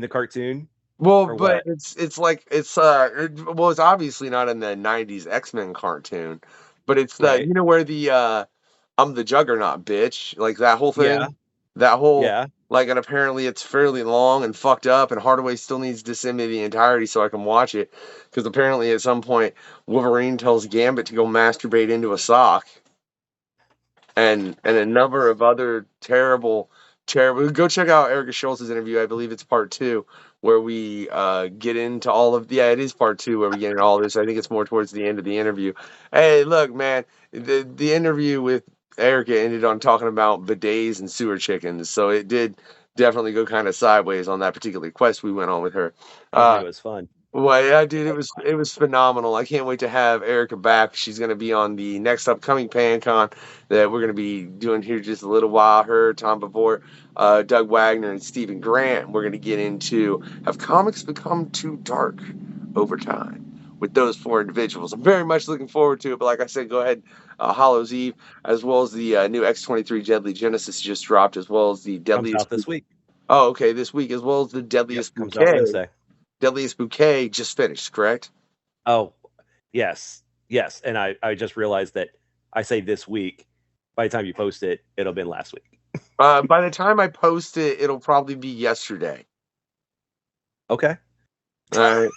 S1: the cartoon
S2: well,
S1: or
S2: but
S1: what?
S2: it's like it's obviously not in the '90s X-Men cartoon, but it's the
S1: Right?
S2: where the I'm the Juggernaut, bitch, like that whole
S1: Yeah,
S2: thing, that whole
S1: yeah.
S2: like, and apparently it's fairly long and fucked up, and Hardaway still needs to send me the entirety so I can watch it, because apparently at some point Wolverine tells Gambit to go masturbate into a sock, and a number of other terrible. Go check out Erica Schultz's interview. I believe it's part two where we get into all of. Yeah, it is part two where we get into all this. I think it's more towards the end of the interview. Hey, look, man, the interview with Erica ended on talking about bidets and sewer chickens, so it did definitely go kind of sideways on that particular quest we went on with her.
S1: Sounds like
S2: Uh,
S1: it was fun.
S2: well, yeah, dude, it was phenomenal. I can't wait to have Erica back. She's gonna be on the next upcoming PanCon that we're gonna be doing here just a little while. Her, Tom Bavort, Doug Wagner, and Stephen Grant. We're gonna get into have comics become too dark over time with those four individuals. I'm very much looking forward to it. But like I said, go ahead, Hollow's Eve, as well as the new X-23 Deadly Genesis just dropped, as well as the
S1: Comes
S2: Deadliest.
S1: out this week.
S2: Oh, okay, this week, as well as the
S1: Yep,
S2: Deadliest
S1: comes out
S2: Bouquet.
S1: Wednesday.
S2: Deadliest Bouquet just finished, correct?
S1: Oh, yes, yes. And I just realized that I say this week. By the time you post it, it'll have been last week.
S2: By the time I post it, it'll probably be yesterday.
S1: Okay.
S2: All right.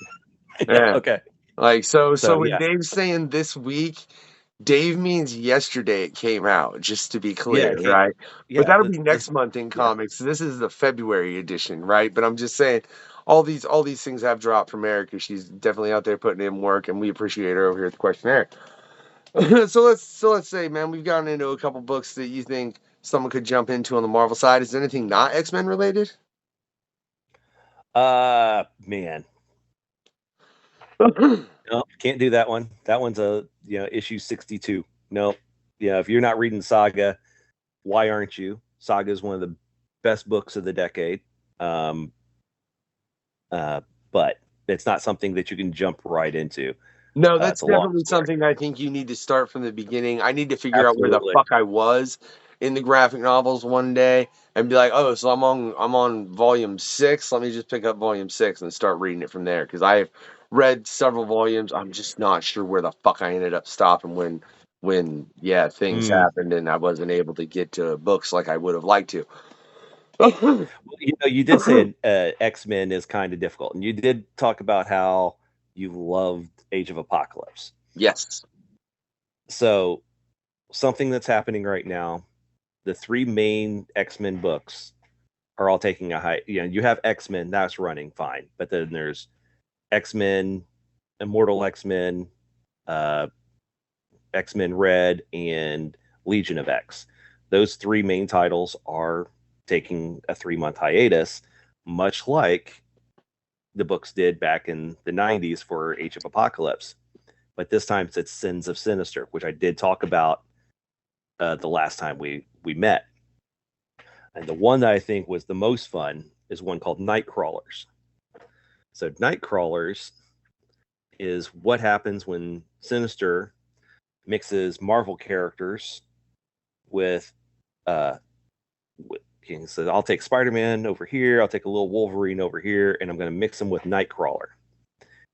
S1: Yeah.
S2: Yeah.
S1: Okay.
S2: Like so when
S1: Yeah.
S2: Dave's saying this week, Dave means yesterday it came out, just to be
S1: Yeah.
S2: clear, right? But
S1: Yeah.
S2: that'll be next month in
S1: Yeah.
S2: comics. This is the February edition, right? But I'm just saying all these things have dropped from Erica. She's definitely out there putting in work, and we appreciate her over here at the questionnaire. So let's say, man, we've gotten into a couple books that you think someone could jump into on the Marvel side. Is there anything not X-Men related?
S1: Man. No, can't do that one. That one's a issue 62. No. Yeah, if you're not reading Saga, why aren't you? Saga is one of the best books of the decade. Um, but it's not something that you can jump right into.
S2: No,
S1: It's
S2: that's
S1: a long
S2: definitely
S1: story.
S2: something I think you need to start from the beginning. I need to figure out where the
S1: Absolutely.
S2: fuck I was in the graphic novels one day and be like, oh, so I'm on volume 6. Let me just pick up volume 6 and start reading it from there, because I've read several volumes. I'm just not sure where the fuck I ended up stopping when things happened and I wasn't able to get to books like I would have liked to.
S1: Well, you did say X-Men is kind of difficult, and you did talk about how you loved Age of Apocalypse.
S2: Yes.
S1: So something that's happening right now, the 3 main X-Men books are all taking a high. You have X-Men, that's running fine, but then there's X-Men, Immortal X-Men, uh, X-Men Red, and Legion of X. Those 3 main titles are taking a 3-month hiatus, much like the books did back in the 90s for Age of Apocalypse. But this time it's Sins of Sinister, which I did talk about the last time we met. And the one that I think was the most fun is one called Nightcrawlers. So Nightcrawlers is what happens when Sinister mixes Marvel characters with so I'll take Spider-Man over here, I'll take a little Wolverine over here, and I'm going to mix them with Nightcrawler,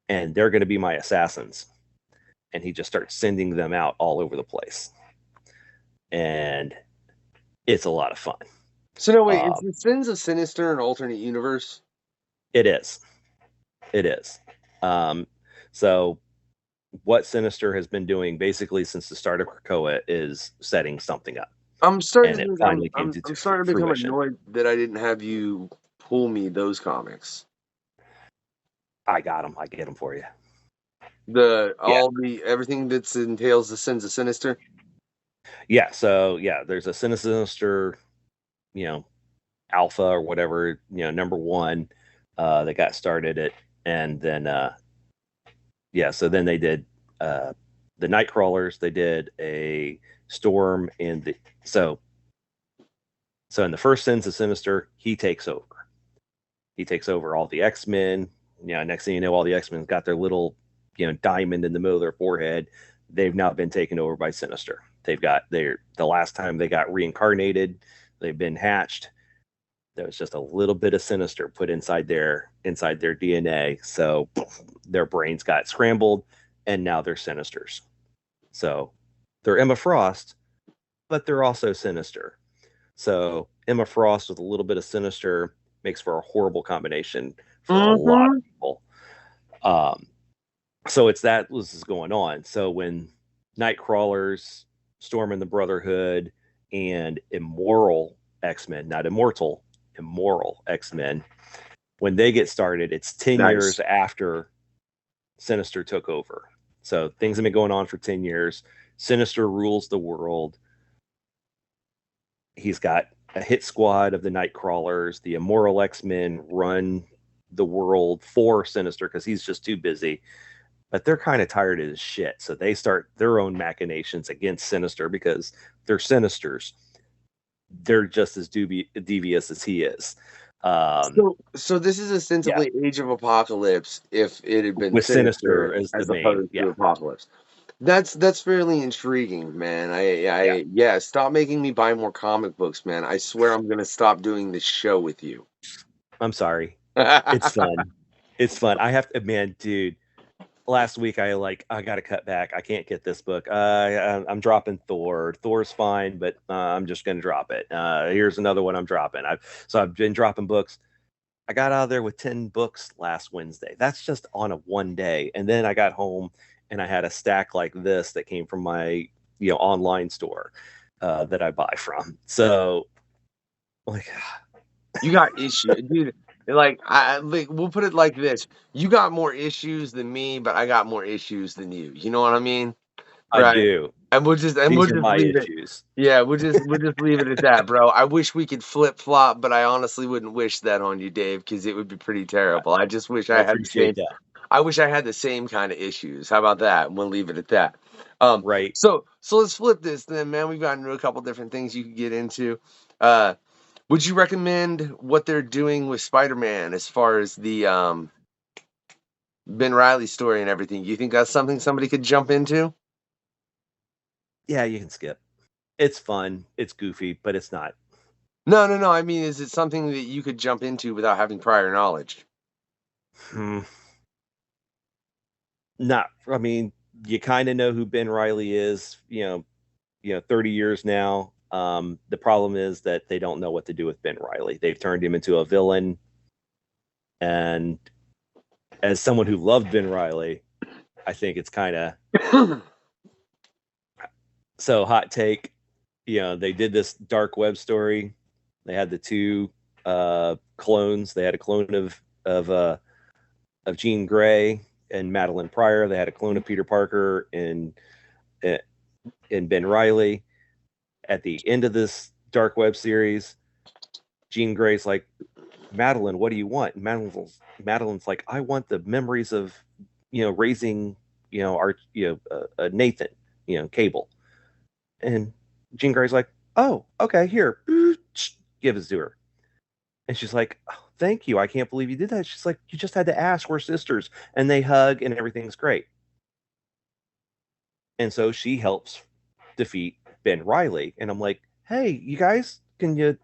S1: and they're going to be my assassins. And he just starts sending them out all over the place, and it's a lot of fun.
S2: So no, wait, is the Sins of Sinister an alternate universe?
S1: It is. So what Sinister has been doing basically since the start of Krakoa is setting something up.
S2: I'm starting
S1: And
S2: to
S1: it
S2: think
S1: finally came
S2: I'm
S1: to
S2: starting to become
S1: fruition.
S2: annoyed that I didn't have you pull me those comics.
S1: I got them. I get them for you.
S2: Everything that entails the Sins of Sinister.
S1: Yeah. So there's a Sinister, Alpha or whatever, number 1 that got started it, and then so then they did the Nightcrawlers. They did a Storm in the so in the first Sins of Sinister, he takes over. He takes over all the X-Men. Next thing you know, all the X-Men got their little, diamond in the middle of their forehead. They've now been taken over by Sinister. The last time they got reincarnated, they've been hatched. There was just a little bit of Sinister put inside their DNA. So their brains got scrambled, and now they're Sinisters. So they're Emma Frost, but they're also Sinister. So Emma Frost with a little bit of Sinister makes for a horrible combination for a lot of people. So it's that was going on. So when Nightcrawlers, Storm and the Brotherhood, and Immoral X-Men, not Immortal, Immoral X-Men, when they get started, it's 10 years after Sinister took over. So things have been going on for 10 years. Sinister rules the world. He's got a hit squad of the Nightcrawlers. The Immoral X-Men run the world for Sinister because he's just too busy. But they're kind of tired of his shit. So they start their own machinations against Sinister because they're Sinisters. They're just as devious as he is.
S2: So this is ostensibly Age of Apocalypse if it had been
S1: with Sinister
S2: as
S1: the main,
S2: opposed to Apocalypse. That's fairly intriguing, man. Stop making me buy more comic books, man. I swear I'm gonna stop doing this show with you.
S1: I'm sorry. It's fun. It's fun. I have to, man, dude. last week I got to cut back. I can't get this book. I'm dropping Thor. Thor's fine, but I'm just going to drop it. Here's another one I'm dropping. I've been dropping books. I got out of there with 10 books last Wednesday. That's just on a one day. And then I got home and I had a stack like this that came from my online store that I buy from. So like
S2: You got issues, dude. Like we'll put it like this: you got more issues than me, but I got more issues than you. You know what I mean?
S1: I
S2: Right.
S1: do.
S2: And we'll just
S1: These are my
S2: leave it.
S1: issues.
S2: Yeah, we'll just leave it at that, bro. I wish we could flip flop, but I honestly wouldn't wish that on you, Dave, because it would be pretty terrible. I just wish
S1: I
S2: I had the same.
S1: appreciate that.
S2: I wish I had the same kind of issues. How about that? We'll leave it at that.
S1: Right.
S2: So let's flip this then, man. We've gotten to a couple different things you could get into. Would you recommend what they're doing with Spider-Man as far as the Ben Reilly story and everything? Do you think that's something somebody could jump into?
S1: Yeah, you can skip. It's fun. It's goofy, but it's not.
S2: No. I mean, is it something that you could jump into without having prior knowledge?
S1: Not. I mean, you kind of know who Ben Reilly is. 30 years now. The problem is that they don't know what to do with Ben Reilly. They've turned him into a villain. And as someone who loved Ben Reilly, I think it's kind of so hot take. They did this dark web story. They had the two clones. They had a clone of Jean Grey and Madeline Pryor. They had a clone of Peter Parker and Ben Reilly. At the end of this dark web series, Jean Grey's like, Madeline, what do you want? And Madeline's like, I want the memories of raising our Nathan, Cable. And Jean Grey's like, oh, okay, here, give it to her. And she's like, oh, thank you. I can't believe you did that. She's like, you just had to ask. We're sisters. And they hug and everything's great. And so she helps defeat Ben Reilly. And I'm like, hey, you guys, can you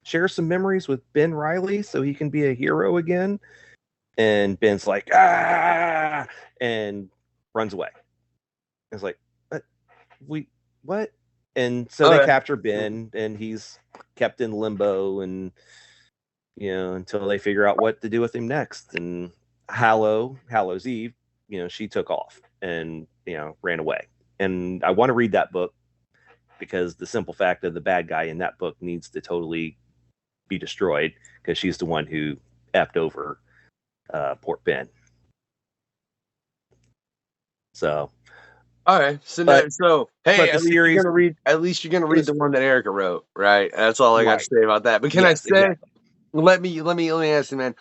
S1: share some memories with Ben Reilly so he can be a hero again? And Ben's like, ah, and runs away. It's like, what? And so they capture Ben, and he's kept in limbo, and until they figure out what to do with him next. And Hallows Eve, she took off and ran away. And I want to read that book because the simple fact of the bad guy in that book needs to totally be destroyed because she's the one who effed over Port Ben. So,
S2: all right. So hey, at least you're gonna read the one that Erica wrote, right? That's all I got to say about that. But can I say, exactly. let me ask you, man.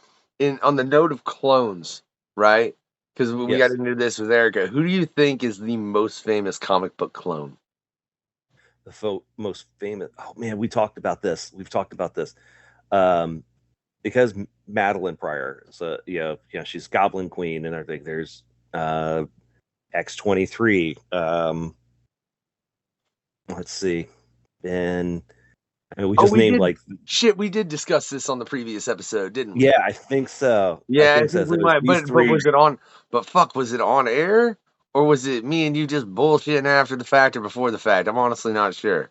S2: On the note of clones, right? Because we got into this with Erica. Who do you think is the most famous comic book clone?
S1: The most famous. Oh man, we've talked about this. Because Madeline Pryor, so she's Goblin Queen, and I think there's X-23. Let's see, and we just named
S2: we did discuss this on the previous episode, didn't we?
S1: Yeah, I think so.
S2: Yeah, I think we might. But was it on? But fuck, was it on air? Or was it me and you just bullshitting after the fact or before the fact? I'm honestly not sure.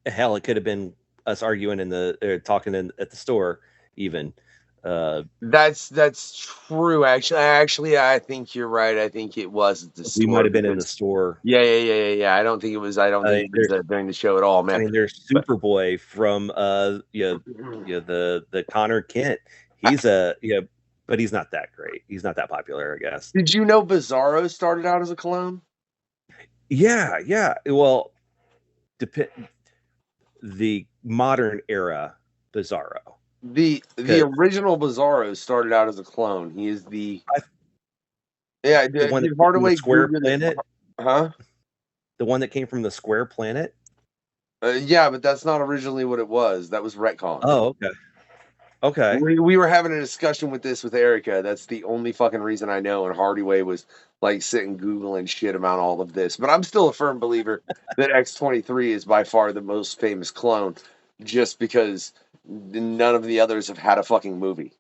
S1: Hell, it could have been us arguing talking at the store even.
S2: That's true. Actually, I think you're right. I think it was at the store.
S1: We might have been in the store.
S2: Yeah. I don't think it was. I don't think it was during the show at all, man.
S1: I mean, there's Superboy from the Connor Kent. He's but he's not that great. He's not that popular, I guess.
S2: Did you know Bizarro started out as a clone?
S1: Yeah. Well, the modern era Bizarro.
S2: The original Bizarro started out as a clone. He is the one that Hardaway
S1: Square Planet.
S2: Huh?
S1: The one that came from the Square Planet.
S2: Yeah, but that's not originally what it was. That was retcon.
S1: Oh, okay.
S2: We were having a discussion with Erica. That's the only fucking reason I know. And Hardaway was like sitting Googling shit about all of this. But I'm still a firm believer that X-23 is by far the most famous clone, just because none of the others have had a fucking movie.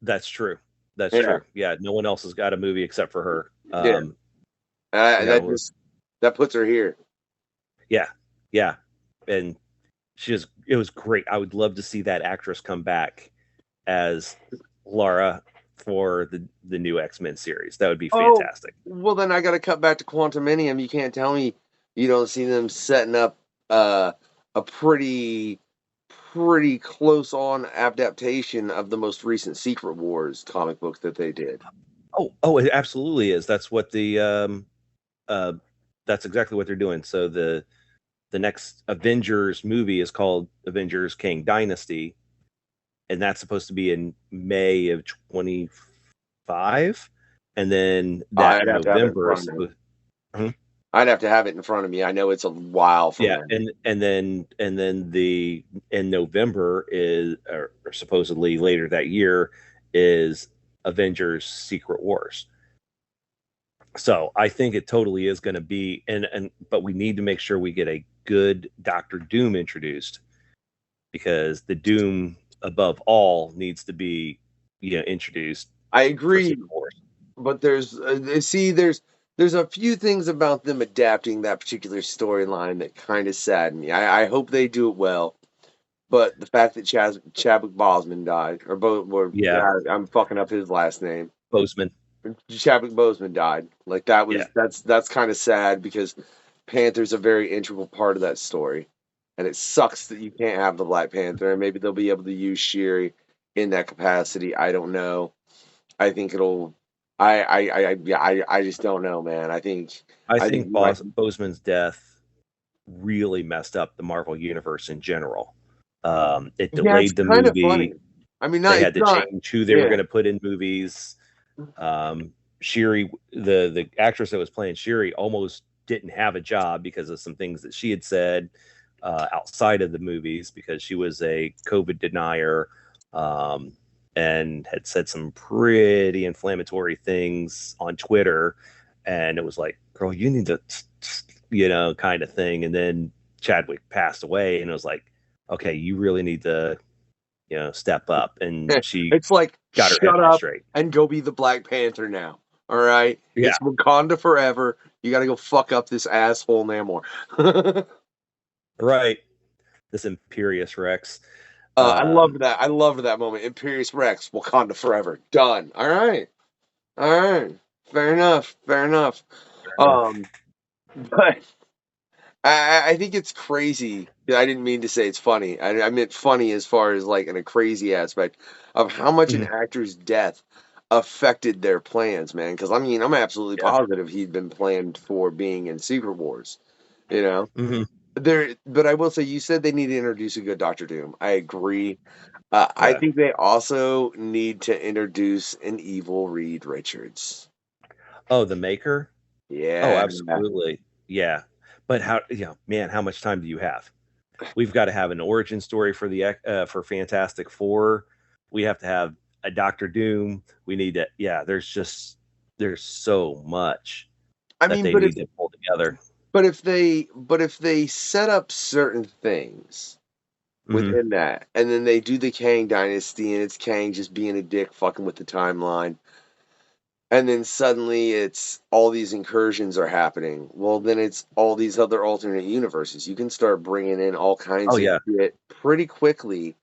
S1: That's true. That's
S2: Yeah,
S1: true. Yeah, no one else has got a movie except for her.
S2: yeah.
S1: You
S2: That
S1: know,
S2: just that puts her here.
S1: yeah, yeah, and it was great. I would love to see that actress come back as Laura for the new X-Men series. That would be
S2: Oh,
S1: fantastic.
S2: well, then I got to cut back to Quantuminium. You can't tell me you don't see them setting up a pretty close on adaptation of the most recent Secret Wars comic book that they did.
S1: Oh, it absolutely is. Uh that's exactly what they're doing. So the next Avengers movie is called Avengers Kang Dynasty, and that's supposed to be in May of 25, and then that
S2: I'd have to have it in
S1: November is
S2: front of me.
S1: supposed. Hmm?
S2: I'd have to have it in front of me. I know it's a while from
S1: Yeah,
S2: then.
S1: and then the in November is or supposedly later that year is Avengers Secret Wars. So I think it totally is going to be, and but we need to make sure we get a good Doctor Doom introduced, because the Doom above all needs to be, introduced
S2: I
S1: for
S2: agree,
S1: Secret Wars.
S2: but there's a few things about them adapting that particular storyline that kind of sadden me. I hope they do it well. But the fact that Chadwick Boseman died,
S1: Yeah,
S2: I'm fucking up his last name.
S1: Boseman.
S2: Chadwick Boseman died. Like
S1: Yeah,
S2: that's kind of sad because Panther's a very integral part of that story, and it sucks that you can't have the Black Panther. And maybe they'll be able to use Shuri in that capacity. I don't know. I think it'll. I just don't know, man.
S1: I
S2: I think
S1: think
S2: you might.
S1: Boseman's death really messed up the Marvel universe in general. It
S2: Yeah, it's
S1: delayed the
S2: kind of funny.
S1: movie.
S2: I mean, not
S1: They
S2: it's
S1: had to
S2: not.
S1: change who they were
S2: Yeah.
S1: going to put in movies. Shuri, the actress that was playing Shuri, almost didn't have a job because of some things that she had said outside of the movies, because she was a COVID denier, and had said some pretty inflammatory things on Twitter. And it was like, girl, you need to, kind of thing. And then Chadwick passed away, and it was like, okay, you really need to, step up. And she
S2: It's like,
S1: got her head
S2: shut
S1: on
S2: up
S1: straight.
S2: and go be the Black Panther now. All right,
S1: Yeah,
S2: it's Wakanda forever. You got to go fuck up this asshole Namor.
S1: right. This Imperious Rex.
S2: I
S1: Um,
S2: loved that. I loved that moment. Imperious Rex, Wakanda forever. Done. All right. All right. Fair enough. Fair enough.
S1: fair enough.
S2: Um, but I think it's crazy. I didn't mean to say it's funny. I meant funny as far as like in a crazy aspect of how much an
S1: Mhm.
S2: actor's death affected their plans, man. Because I mean, I'm absolutely
S1: Yeah.
S2: positive he'd been planned for being in Secret Wars. You know,
S1: Hmm.
S2: but I will say, you said they need to introduce a good Doctor Doom. I agree. I
S1: Yeah.
S2: think they also need to introduce an evil Reed Richards.
S1: Oh, the Maker. Oh,
S2: Yeah.
S1: absolutely. Yeah. But man, how much time do you have? We've got to have an origin story for for Fantastic Four. We have to have a Doctor Doom. We need to. Yeah. There's so much
S2: I
S1: that
S2: mean,
S1: they need to pull together.
S2: but if they set up certain things
S1: Hmm.
S2: within that, and then they do the Kang Dynasty, and it's Kang just being a dick, fucking with the timeline, and then suddenly it's all these incursions are happening. Well, then it's all these other alternate universes. You can start bringing in all
S1: Oh
S2: kinds of
S1: yeah.
S2: shit pretty quickly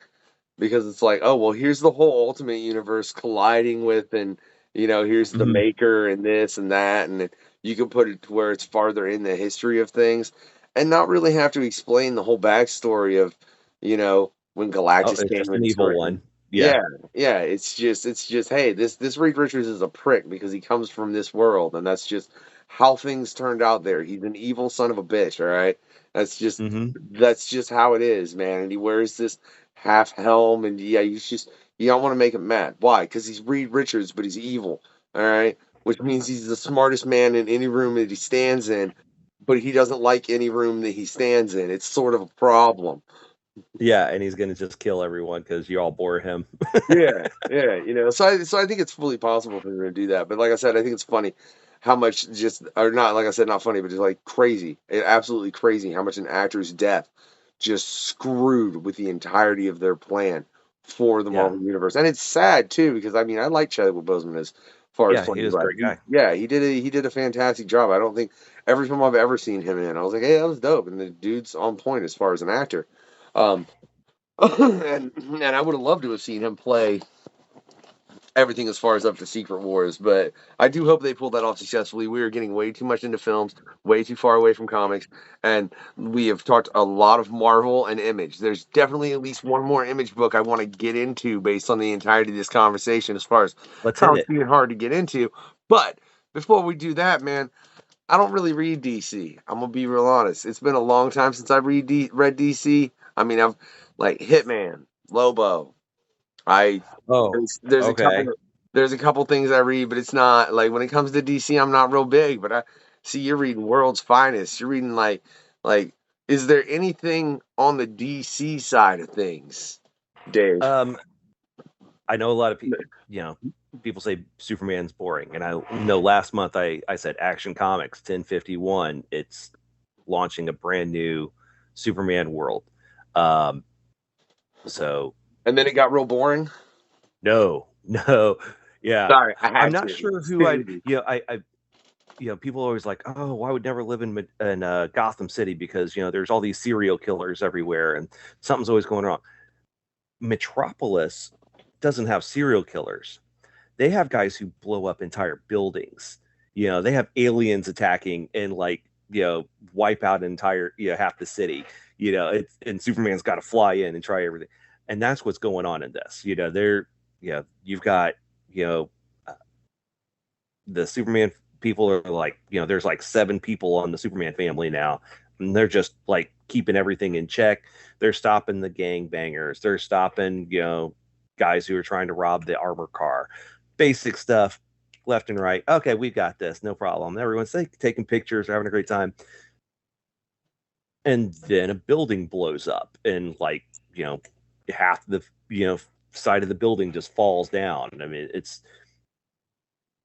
S2: because it's like, oh, well, here's the whole ultimate universe colliding with, and here's the
S1: Hmm.
S2: Maker and this and that, and then you can put it to where it's farther in the history of things, and not really have to explain the whole backstory of, when
S1: Oh,
S2: Galactus
S1: it's
S2: came
S1: just an
S2: into
S1: evil
S2: it.
S1: one. Yeah.
S2: Yeah, yeah, it's just hey, this Reed Richards is a prick because he comes from this world, and that's just how things turned out there. He's an evil son of a bitch, all right? That's just
S1: Hmm.
S2: that's just how it is, man. And he wears this half helm, and yeah, you don't want to make him mad. Why? Because he's Reed Richards, but he's evil, all right? Which means he's the smartest man in any room that he stands in, but he doesn't like any room that he stands in. It's sort of a problem.
S1: Yeah, and he's gonna just kill everyone because you all bore him.
S2: Yeah, yeah, so I think it's fully possible for them to do that. But like I said, I think it's funny how much just or not like I said, not funny, but just like crazy, absolutely crazy how much an actor's death just screwed with the entirety of their plan for the
S1: Yeah.
S2: Marvel Universe. And it's sad too, because I mean I like Chadwick Boseman as far as
S1: Yeah, he
S2: Flaming
S1: was a
S2: Black.
S1: great guy.
S2: He did a fantastic job. I don't think every film I've ever seen him in, I was like, hey, that was dope. And the dude's on point as far as an actor. Um, and I would have loved to have seen him play everything as far as up to Secret Wars, but I do hope they pull that off successfully. We are getting way too much into films, way too far away from comics, and we have talked a lot of Marvel and Image. There's definitely at least one more Image book I want to get into based on the entirety of this conversation as far as
S1: Let's hit
S2: comics
S1: it.
S2: being hard to get into. But before we do that, man, I don't really read DC. I'm gonna be real honest. It's been a long time since I read DC. I mean, I've like Hitman, Lobo. I
S1: Oh,
S2: there's a couple
S1: okay.
S2: there's a couple things I read, but it's not like when it comes to DC, I'm not real big. But I see you're reading World's Finest. You're reading like is there anything on the DC side of things, Dave?
S1: Um, I know a lot of people, people say Superman's boring, and I know last month I said Action Comics 1051. It's launching a brand new Superman world. Um, so
S2: And then it got real boring.
S1: no, no, yeah,
S2: Sorry, I
S1: I'm
S2: had
S1: not sure who I,
S2: to.
S1: people are always like, oh, I would never live in Gotham City because there's all these serial killers everywhere and something's always going wrong. Metropolis doesn't have serial killers. They have guys who blow up entire buildings. They have aliens attacking and wipe out entire half the city. And Superman's got to fly in and try everything, and that's what's going on in this. You've got you know uh, the Superman people are like there's like 7 people on the Superman family now, and they're just like keeping everything in check. They're stopping the gangbangers. They're stopping guys who are trying to rob the armor car. Basic stuff, left and right. Okay, we got this, no problem. Everyone's taking pictures, having a great time, and then a building blows up, and half the side of the building just falls down. I mean,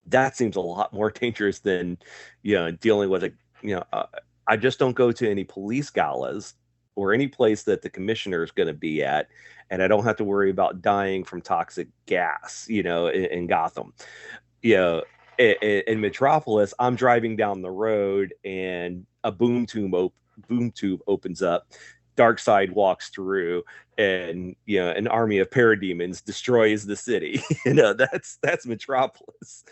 S1: that seems a lot more dangerous than dealing with I just don't go to any police galas or any place that the commissioner is going to be at, and I don't have to worry about dying from toxic gas in Gotham. In Metropolis, I'm driving down the road and a boom tube opens up. Darkseid walks through, and an army of parademons destroys the city. That's Metropolis.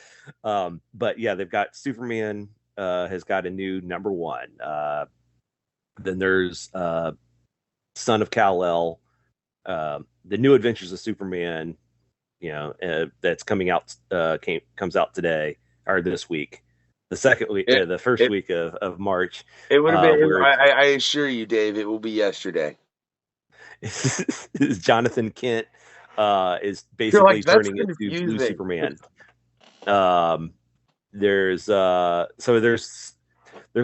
S1: But yeah, they've got Superman has got a new #1. Then there's Son of Kal-El, the New Adventures of Superman. That's coming out comes out today or this week, the second week,
S2: It,
S1: the first
S2: it,
S1: week of March,
S2: it would have been.
S1: where
S2: I assure you, Dave, it will be yesterday.
S1: Jonathan Kent is
S2: You're like
S1: basically
S2: that's
S1: turning into Blue
S2: confusing.
S1: Superman. Um, there's a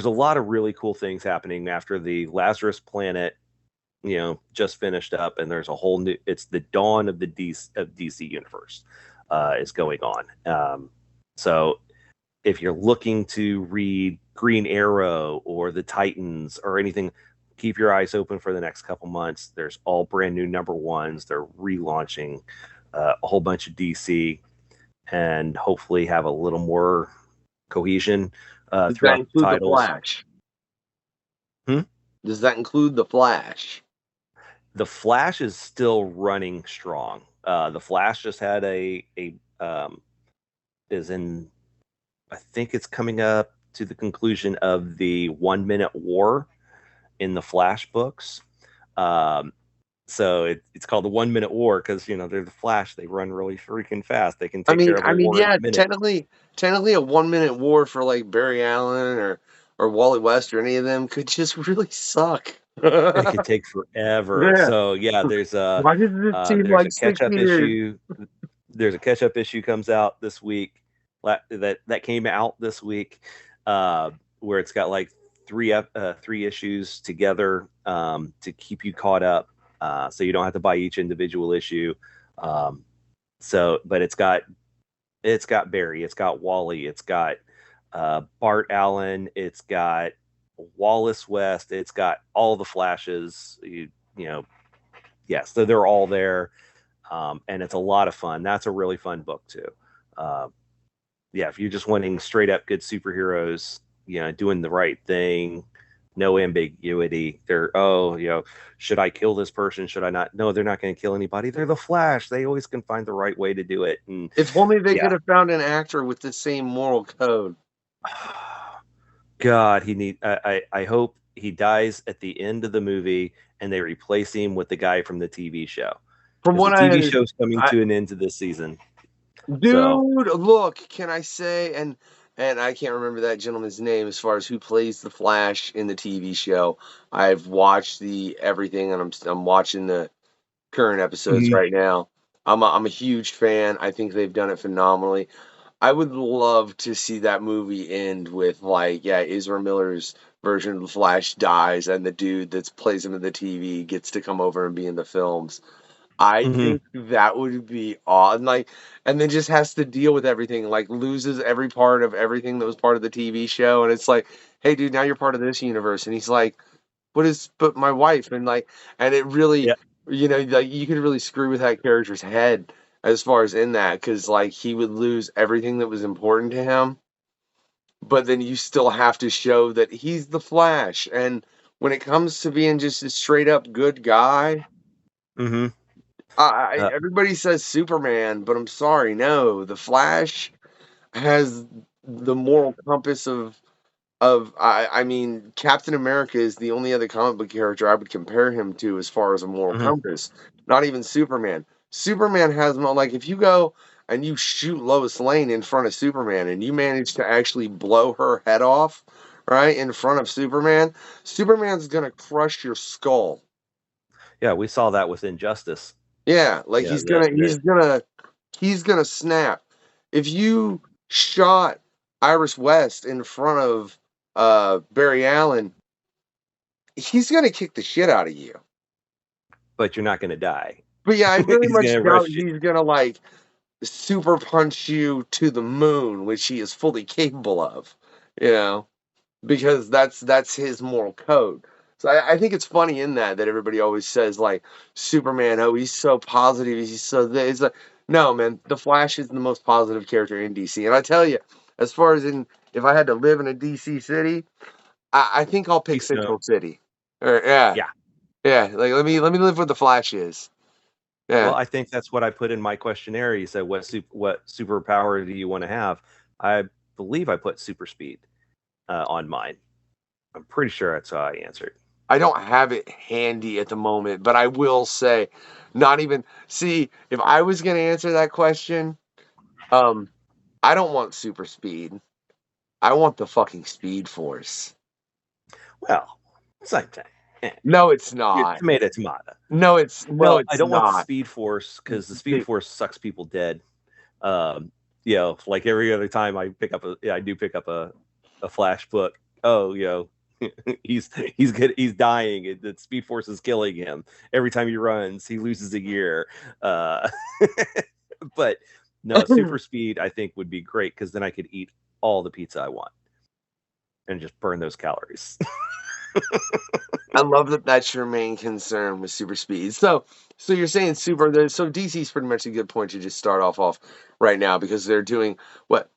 S1: lot of really cool things happening after the Lazarus Planet, just finished up, and there's a whole new. It's the dawn of the DC universe is going on. So if you're looking to read Green Arrow or the Titans or anything, keep your eyes open for the next couple months. There's all brand new #1s. They're relaunching a whole bunch of DC, and hopefully have a little more cohesion
S2: Does that
S1: throughout the
S2: include the
S1: titles.
S2: Flash?
S1: Hmm?
S2: Does that include the Flash?
S1: The Flash is still running strong. The Flash just had is in, I think it's coming up to the conclusion of the 1 minute war in the Flash books. So it's called the 1 minute war because they're the Flash. They run really freaking fast. They can take care of a war in a
S2: Yeah,
S1: minute.
S2: technically, a 1 minute war for like Barry Allen or Wally West or any of them could just really suck.
S1: It could take forever.
S2: Yeah.
S1: So yeah, there's a
S2: Why does this seem
S1: there's
S2: like
S1: a catch up
S2: 6 years?
S1: issue. There's a catch up issue comes out this week. That came out this week, where it's got like three issues together to keep you caught up, so you don't have to buy each individual issue. But it's got Barry, it's got Wally, it's got Bart Allen, it's got Wallace West, it's got all the Flashes. Yeah, so they're all there. and it's a lot of fun. That's a really fun book too. Uh, yeah, if you're just wanting straight up good superheroes, doing the right thing, no ambiguity. They're should I kill this person? Should I not? No, they're not going to kill anybody. They're the Flash. They always can find the right way to do it. And
S2: If only they
S1: yeah,
S2: could have found an actor with the same moral code.
S1: God, I hope he dies at the end of the movie and they replace him with the guy from the TV show
S2: From
S1: because the
S2: what I
S1: TV
S2: understand,
S1: show's coming to an end to this season. So,
S2: dude, look, can I say, and I can't remember that gentleman's name as far as who plays the Flash in the TV show. I've watched the everything, and I'm watching the current episodes
S1: mhm,
S2: right now. I'm a huge fan. I think they've done it phenomenally. I would love to see that movie end with like, yeah, Ezra Miller's version of the Flash dies, and the dude that plays him in the TV gets to come over and be in the films. I
S1: mhm,
S2: think that would be odd, like, and then just has to deal with everything, like loses every part of everything that was part of the TV show, and it's like, hey, dude, now you're part of this universe, and he's like, what is, but my wife, and like, and it really,
S1: yeah,
S2: like you could really screw with that character's head as far as in that, because like he would lose everything that was important to him, but then you still have to show that he's the Flash, and when it comes to being just a straight up good guy.
S1: mhm, uh,
S2: Everybody says Superman, but I'm sorry, no. The Flash has the moral compass of I mean, Captain America is the only other comic book character I would compare him to as far as a moral
S1: mhm,
S2: compass. Not even Superman. Superman has more like if you go and you shoot Lois Lane in front of Superman and you manage to actually blow her head off, right, in front of Superman, Superman's gonna crush your skull.
S1: yeah. We saw that with Injustice.
S2: Yeah, like
S1: Yeah, the
S2: he's gonna snap. If you shot Iris West in front of Barry Allen, he's gonna kick the shit out of you.
S1: but you're not going to die.
S2: But yeah, I very
S1: He's
S2: much
S1: going to
S2: doubt
S1: rush you.
S2: he's gonna like super punch you to the moon, which he is fully capable of. You know, because that's his moral code. So I think it's funny in that everybody always says like Superman, oh he's so positive, he's so this. It's like, no man, the Flash is the most positive character in DC, and I tell you, as far as in if I had to live in a DC city, I think I'll pick
S1: Peace no.
S2: Central City. Or, yeah,
S1: Yeah.
S2: yeah, like let me live where the Flash is.
S1: Well,
S2: Yeah,
S1: I think that's what I put in my questionnaire. You said what superpower do you want to have? I believe I put super speed on mine. I'm pretty sure that's how I answered.
S2: I don't have it handy at the moment, but I will say, not even see if I was gonna answer that question. Um, I don't want super speed. I want the fucking speed force.
S1: Well, same thing. Eh,
S2: No, it's not.
S1: tomato, tomato.
S2: No,
S1: Well, I
S2: it's
S1: don't want the
S2: not.
S1: speed force because the speed
S2: The-
S1: force sucks people dead. Like every other time I do pick up a flash book. Oh, he's dying. The speed force is killing him. Every time he runs, he loses a year. Uh, but no, super speed I think would be great because then I could eat all the pizza I want and just burn those calories.
S2: I love that that's your main concern with super speed. So you're saying so DC's pretty much a good point to just start off right now because they're doing what?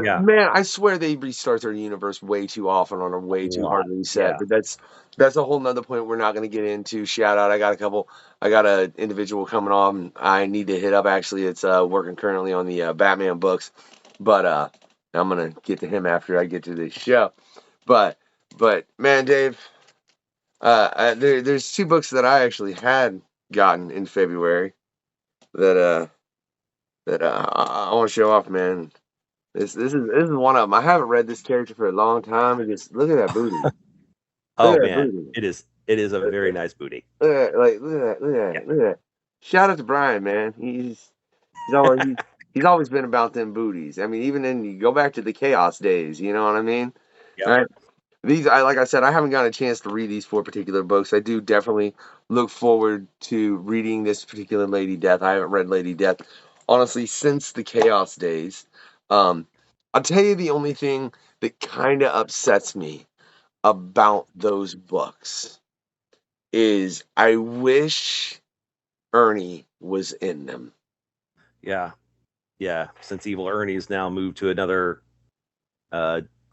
S1: Yeah,
S2: Man, I swear they restart their universe way too often on a way too
S1: lot.
S2: hard reset.
S1: Yeah.
S2: But that's a whole nother point we're not going to get into. Shout out, I got a individual coming on. I need to hit up. Actually, it's working currently on the Batman books, but I'm gonna get to him after I get to this show. But man, Dave, there's two books that I actually had gotten in February that I want to show off, man. This is one of them. I haven't read this character for a long time. And just look at that booty. Look
S1: Oh
S2: at that
S1: man,
S2: booty.
S1: it is a very nice booty.
S2: Look at that. Look at
S1: Yeah.
S2: that. Look at that. Shout out to Brian, man. He's always been about them booties. I mean, even in you go back to the chaos days. You know what I mean?
S1: Yep.
S2: All right. Like I said, I haven't gotten a chance to read these four particular books. I do definitely look forward to reading this particular Lady Death. I haven't read Lady Death honestly since the chaos days. Um, I'll tell you the only thing that kind of upsets me about those books is I wish Ernie was in them.
S1: Yeah. Since Evil Ernie's now moved to another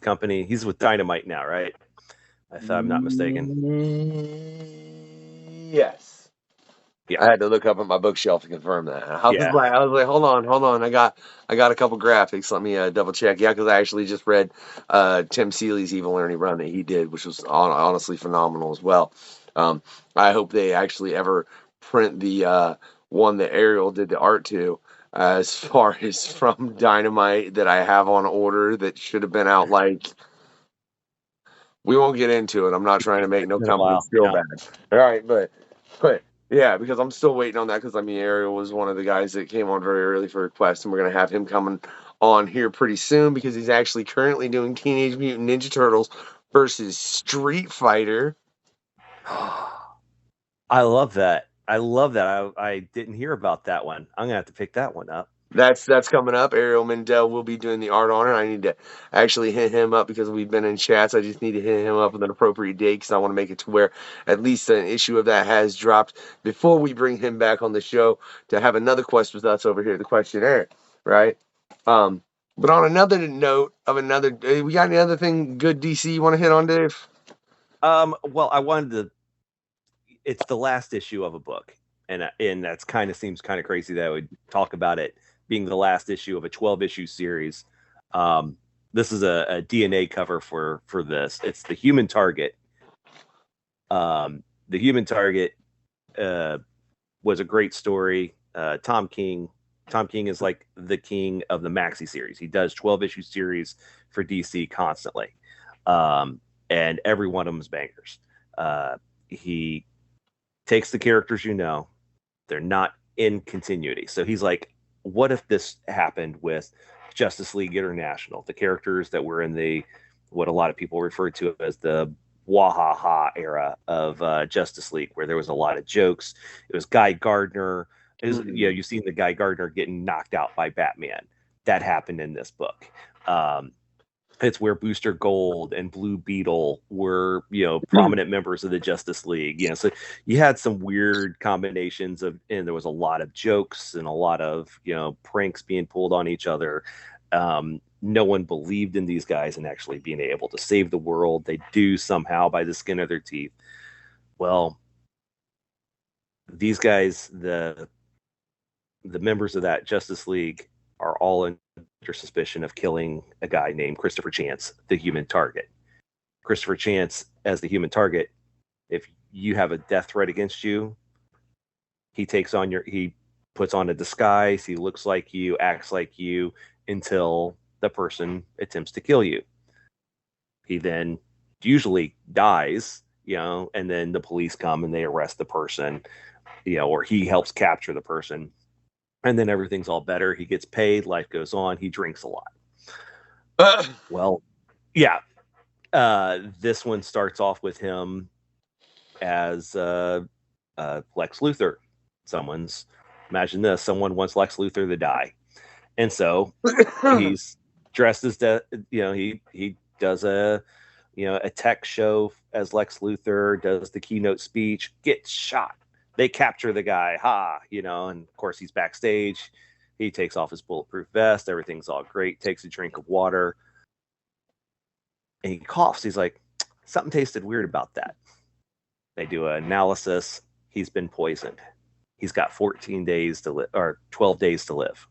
S1: company, he's with Dynamite now, right? If I'm not mistaken.
S2: Yes.
S1: Yeah.
S2: I had to look up at my bookshelf to confirm that. I was
S1: Yeah.
S2: like, hold on. I got a couple graphics. Let me double check. Yeah, because I actually just read Tim Seeley's Evil Ernie run that he did, which was honestly phenomenal as well. I hope they actually ever print the one that Ariel did the art to. As far as from Dynamite that I have on order that should have been out, like, we won't get into it. I'm not trying to make no
S1: In a while.
S2: companies feel
S1: Yeah.
S2: bad. All right, but yeah, because I'm still waiting on that, because I mean Ariel was one of the guys that came on very early for Quest, and we're gonna have him coming on here pretty soon because he's actually currently doing Teenage Mutant Ninja Turtles versus Street Fighter.
S1: I love that. I didn't hear about that one. I'm gonna have to pick that one up.
S2: That's coming up. Ariel Mendel will be doing the art on it. I need to actually hit him up because we've been in chats. I just need to hit him up with an appropriate date because I want to make it to where at least an issue of that has dropped before we bring him back on the show to have another quest with us over here, the questionnaire, right? But on another note of another, we got any other thing good DC you want to hit on, Dave?
S1: Well, I wanted to. It's the last issue of a book, and that's kind of seems kind of crazy that I would talk about it being the last issue of a 12-issue series. This is a DNA cover for this. It's the Human Target. The Human Target was a great story. Tom King is like the king of the maxi series. He does 12-issue series for DC constantly, and every one of them is bangers. He takes the characters, they're not in continuity. So he's like, what if this happened with Justice League International, the characters that were in the what a lot of people refer to as the Wahaha era of Justice League, where there was a lot of jokes. It was Guy Gardner. You've seen the Guy Gardner getting knocked out by Batman. That happened in this book. It's where Booster Gold and Blue Beetle were, prominent members of the Justice League. So you had some weird combinations and there was a lot of jokes and a lot of, pranks being pulled on each other. No one believed in these guys and actually being able to save the world. They do somehow by the skin of their teeth. Well, these guys, the members of that Justice League, are all under suspicion of killing a guy named Christopher Chance, the Human Target. Christopher Chance, as the Human Target, if you have a death threat against you, he puts on a disguise, he looks like you, acts like you, until the person attempts to kill you. He then usually dies, and then the police come and they arrest the person, or he helps capture the person. And then everything's all better. He gets paid. Life goes on. He drinks a lot. Well, yeah. This one starts off with him as Lex Luthor. Imagine this. Someone wants Lex Luthor to die. And so he's dressed as he does a tech show as Lex Luthor, does the keynote speech, gets shot. They capture the guy, and of course he's backstage. He takes off his bulletproof vest. Everything's all great. Takes a drink of water. And he coughs. He's like, something tasted weird about that. They do an analysis. He's been poisoned. He's got 14 days to live, or 12 days to live.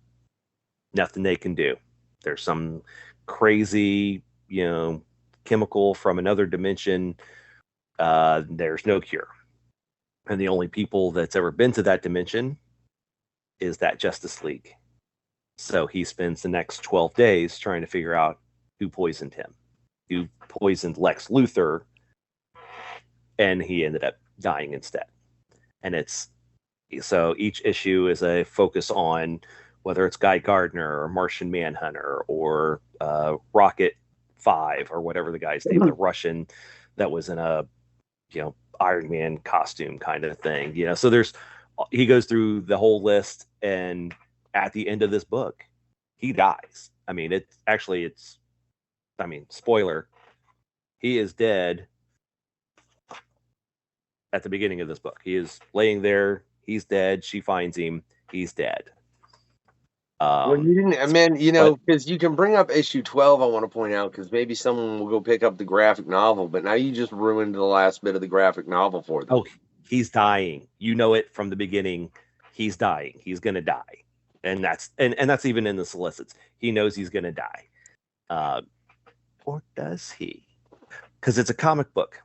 S1: Nothing they can do. There's some crazy, chemical from another dimension. There's no cure. And the only people that's ever been to that dimension is that Justice League. So he spends the next 12 days trying to figure out who poisoned him, who poisoned Lex Luthor, and he ended up dying instead. And so each issue is a focus on whether it's Guy Gardner or Martian Manhunter or Rocket 5 or whatever the guy's name, the Russian that was in a, Iron Man costume kind of thing, so he goes through the whole list, and at the end of this book, he dies. Spoiler, he is dead at the beginning of this book. He is laying there, He's dead. She finds him. He's dead.
S2: Well, you didn't, man, because you can bring up issue 12, I want to point out, because maybe someone will go pick up the graphic novel, but now you just ruined the last bit of the graphic novel for them.
S1: Oh, he's dying. You know it from the beginning. He's dying. He's going to die. And that's even in the solicits. He knows he's going to die. Or does he? Because it's a comic book.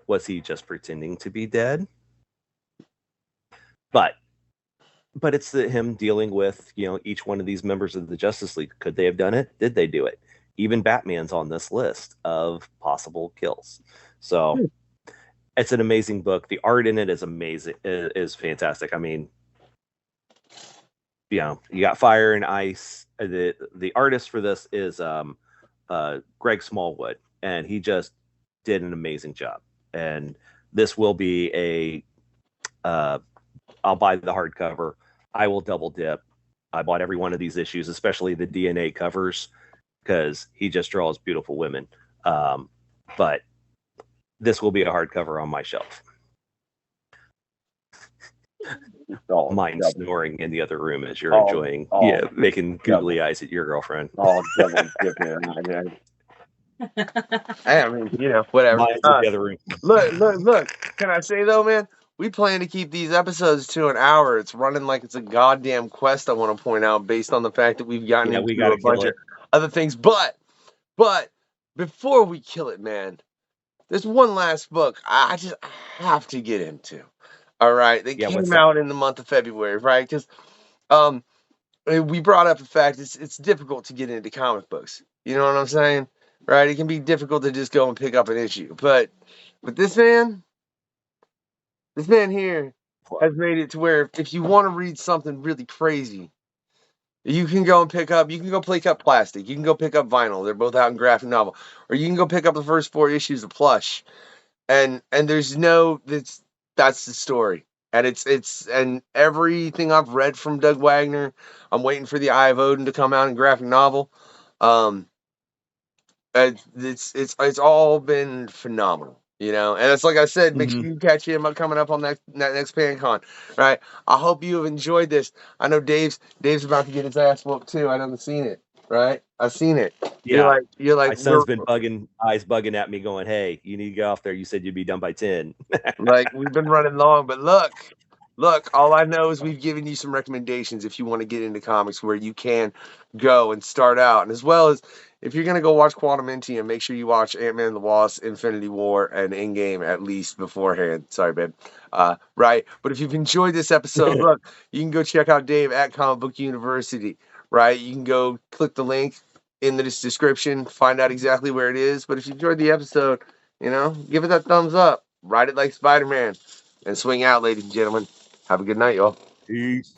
S1: Was he just pretending to be dead? But it's him dealing with, each one of these members of the Justice League. Could they have done it? Did they do it? Even Batman's on this list of possible kills. So it's an amazing book. The art in it is amazing. Is fantastic. I mean, you got fire and ice. The artist for this is Greg Smallwood, and he just did an amazing job. And this will be I'll buy the hardcover. I will double dip. I bought every one of these issues, especially the DNA covers, because he just draws beautiful women. But this will be a hardcover on my shelf. Mine snoring in the other room as you're enjoying, making googly eyes at your girlfriend.
S2: Double dipping. I mean, whatever.
S1: Mine's in the other room.
S2: Look. Can I say though, man? We plan to keep these episodes to an hour. It's running like it's a goddamn quest, I want to point out, based on the fact that we've gotten into a bunch of other things. But before we kill it, man, there's one last book I just have to get into. All right. They came out in the month of February, right? Because we brought up the fact it's difficult to get into comic books. You know what I'm saying? Right? It can be difficult to just go and pick up an issue. But this man here has made it to where if you want to read something really crazy, you can go pick up Plastic. You can go pick up Vinyl. They're both out in graphic novel. Or you can go pick up the first 4 issues of Plush. And there's that's the story. And and everything I've read from Doug Wagner, I'm waiting for the Eye of Odin to come out in graphic novel. It's all been phenomenal. And it's like I said, make sure you catch him coming up on that next PanCon, right? I hope you have enjoyed this. I know Dave's about to get his ass whooped too. I haven't seen it, right? I've seen it.
S1: Yeah, you're like my son's been bugging at me, going, "Hey, you need to get off there. You said you'd be done by 10."
S2: Like we've been running long, but look. All I know is we've given you some recommendations if you want to get into comics where you can go and start out, and as well as. If you're going to go watch Quantumentium, make sure you watch Ant-Man and the Wasp, Infinity War, and Endgame at least beforehand. Sorry, babe. Right? But if you've enjoyed this episode, look, you can go check out Dave at Comic Book University, right? You can go click the link in the description, find out exactly where it is. But if you enjoyed the episode, give it that thumbs up. Ride it like Spider-Man. And swing out, ladies and gentlemen. Have a good night, y'all.
S1: Peace.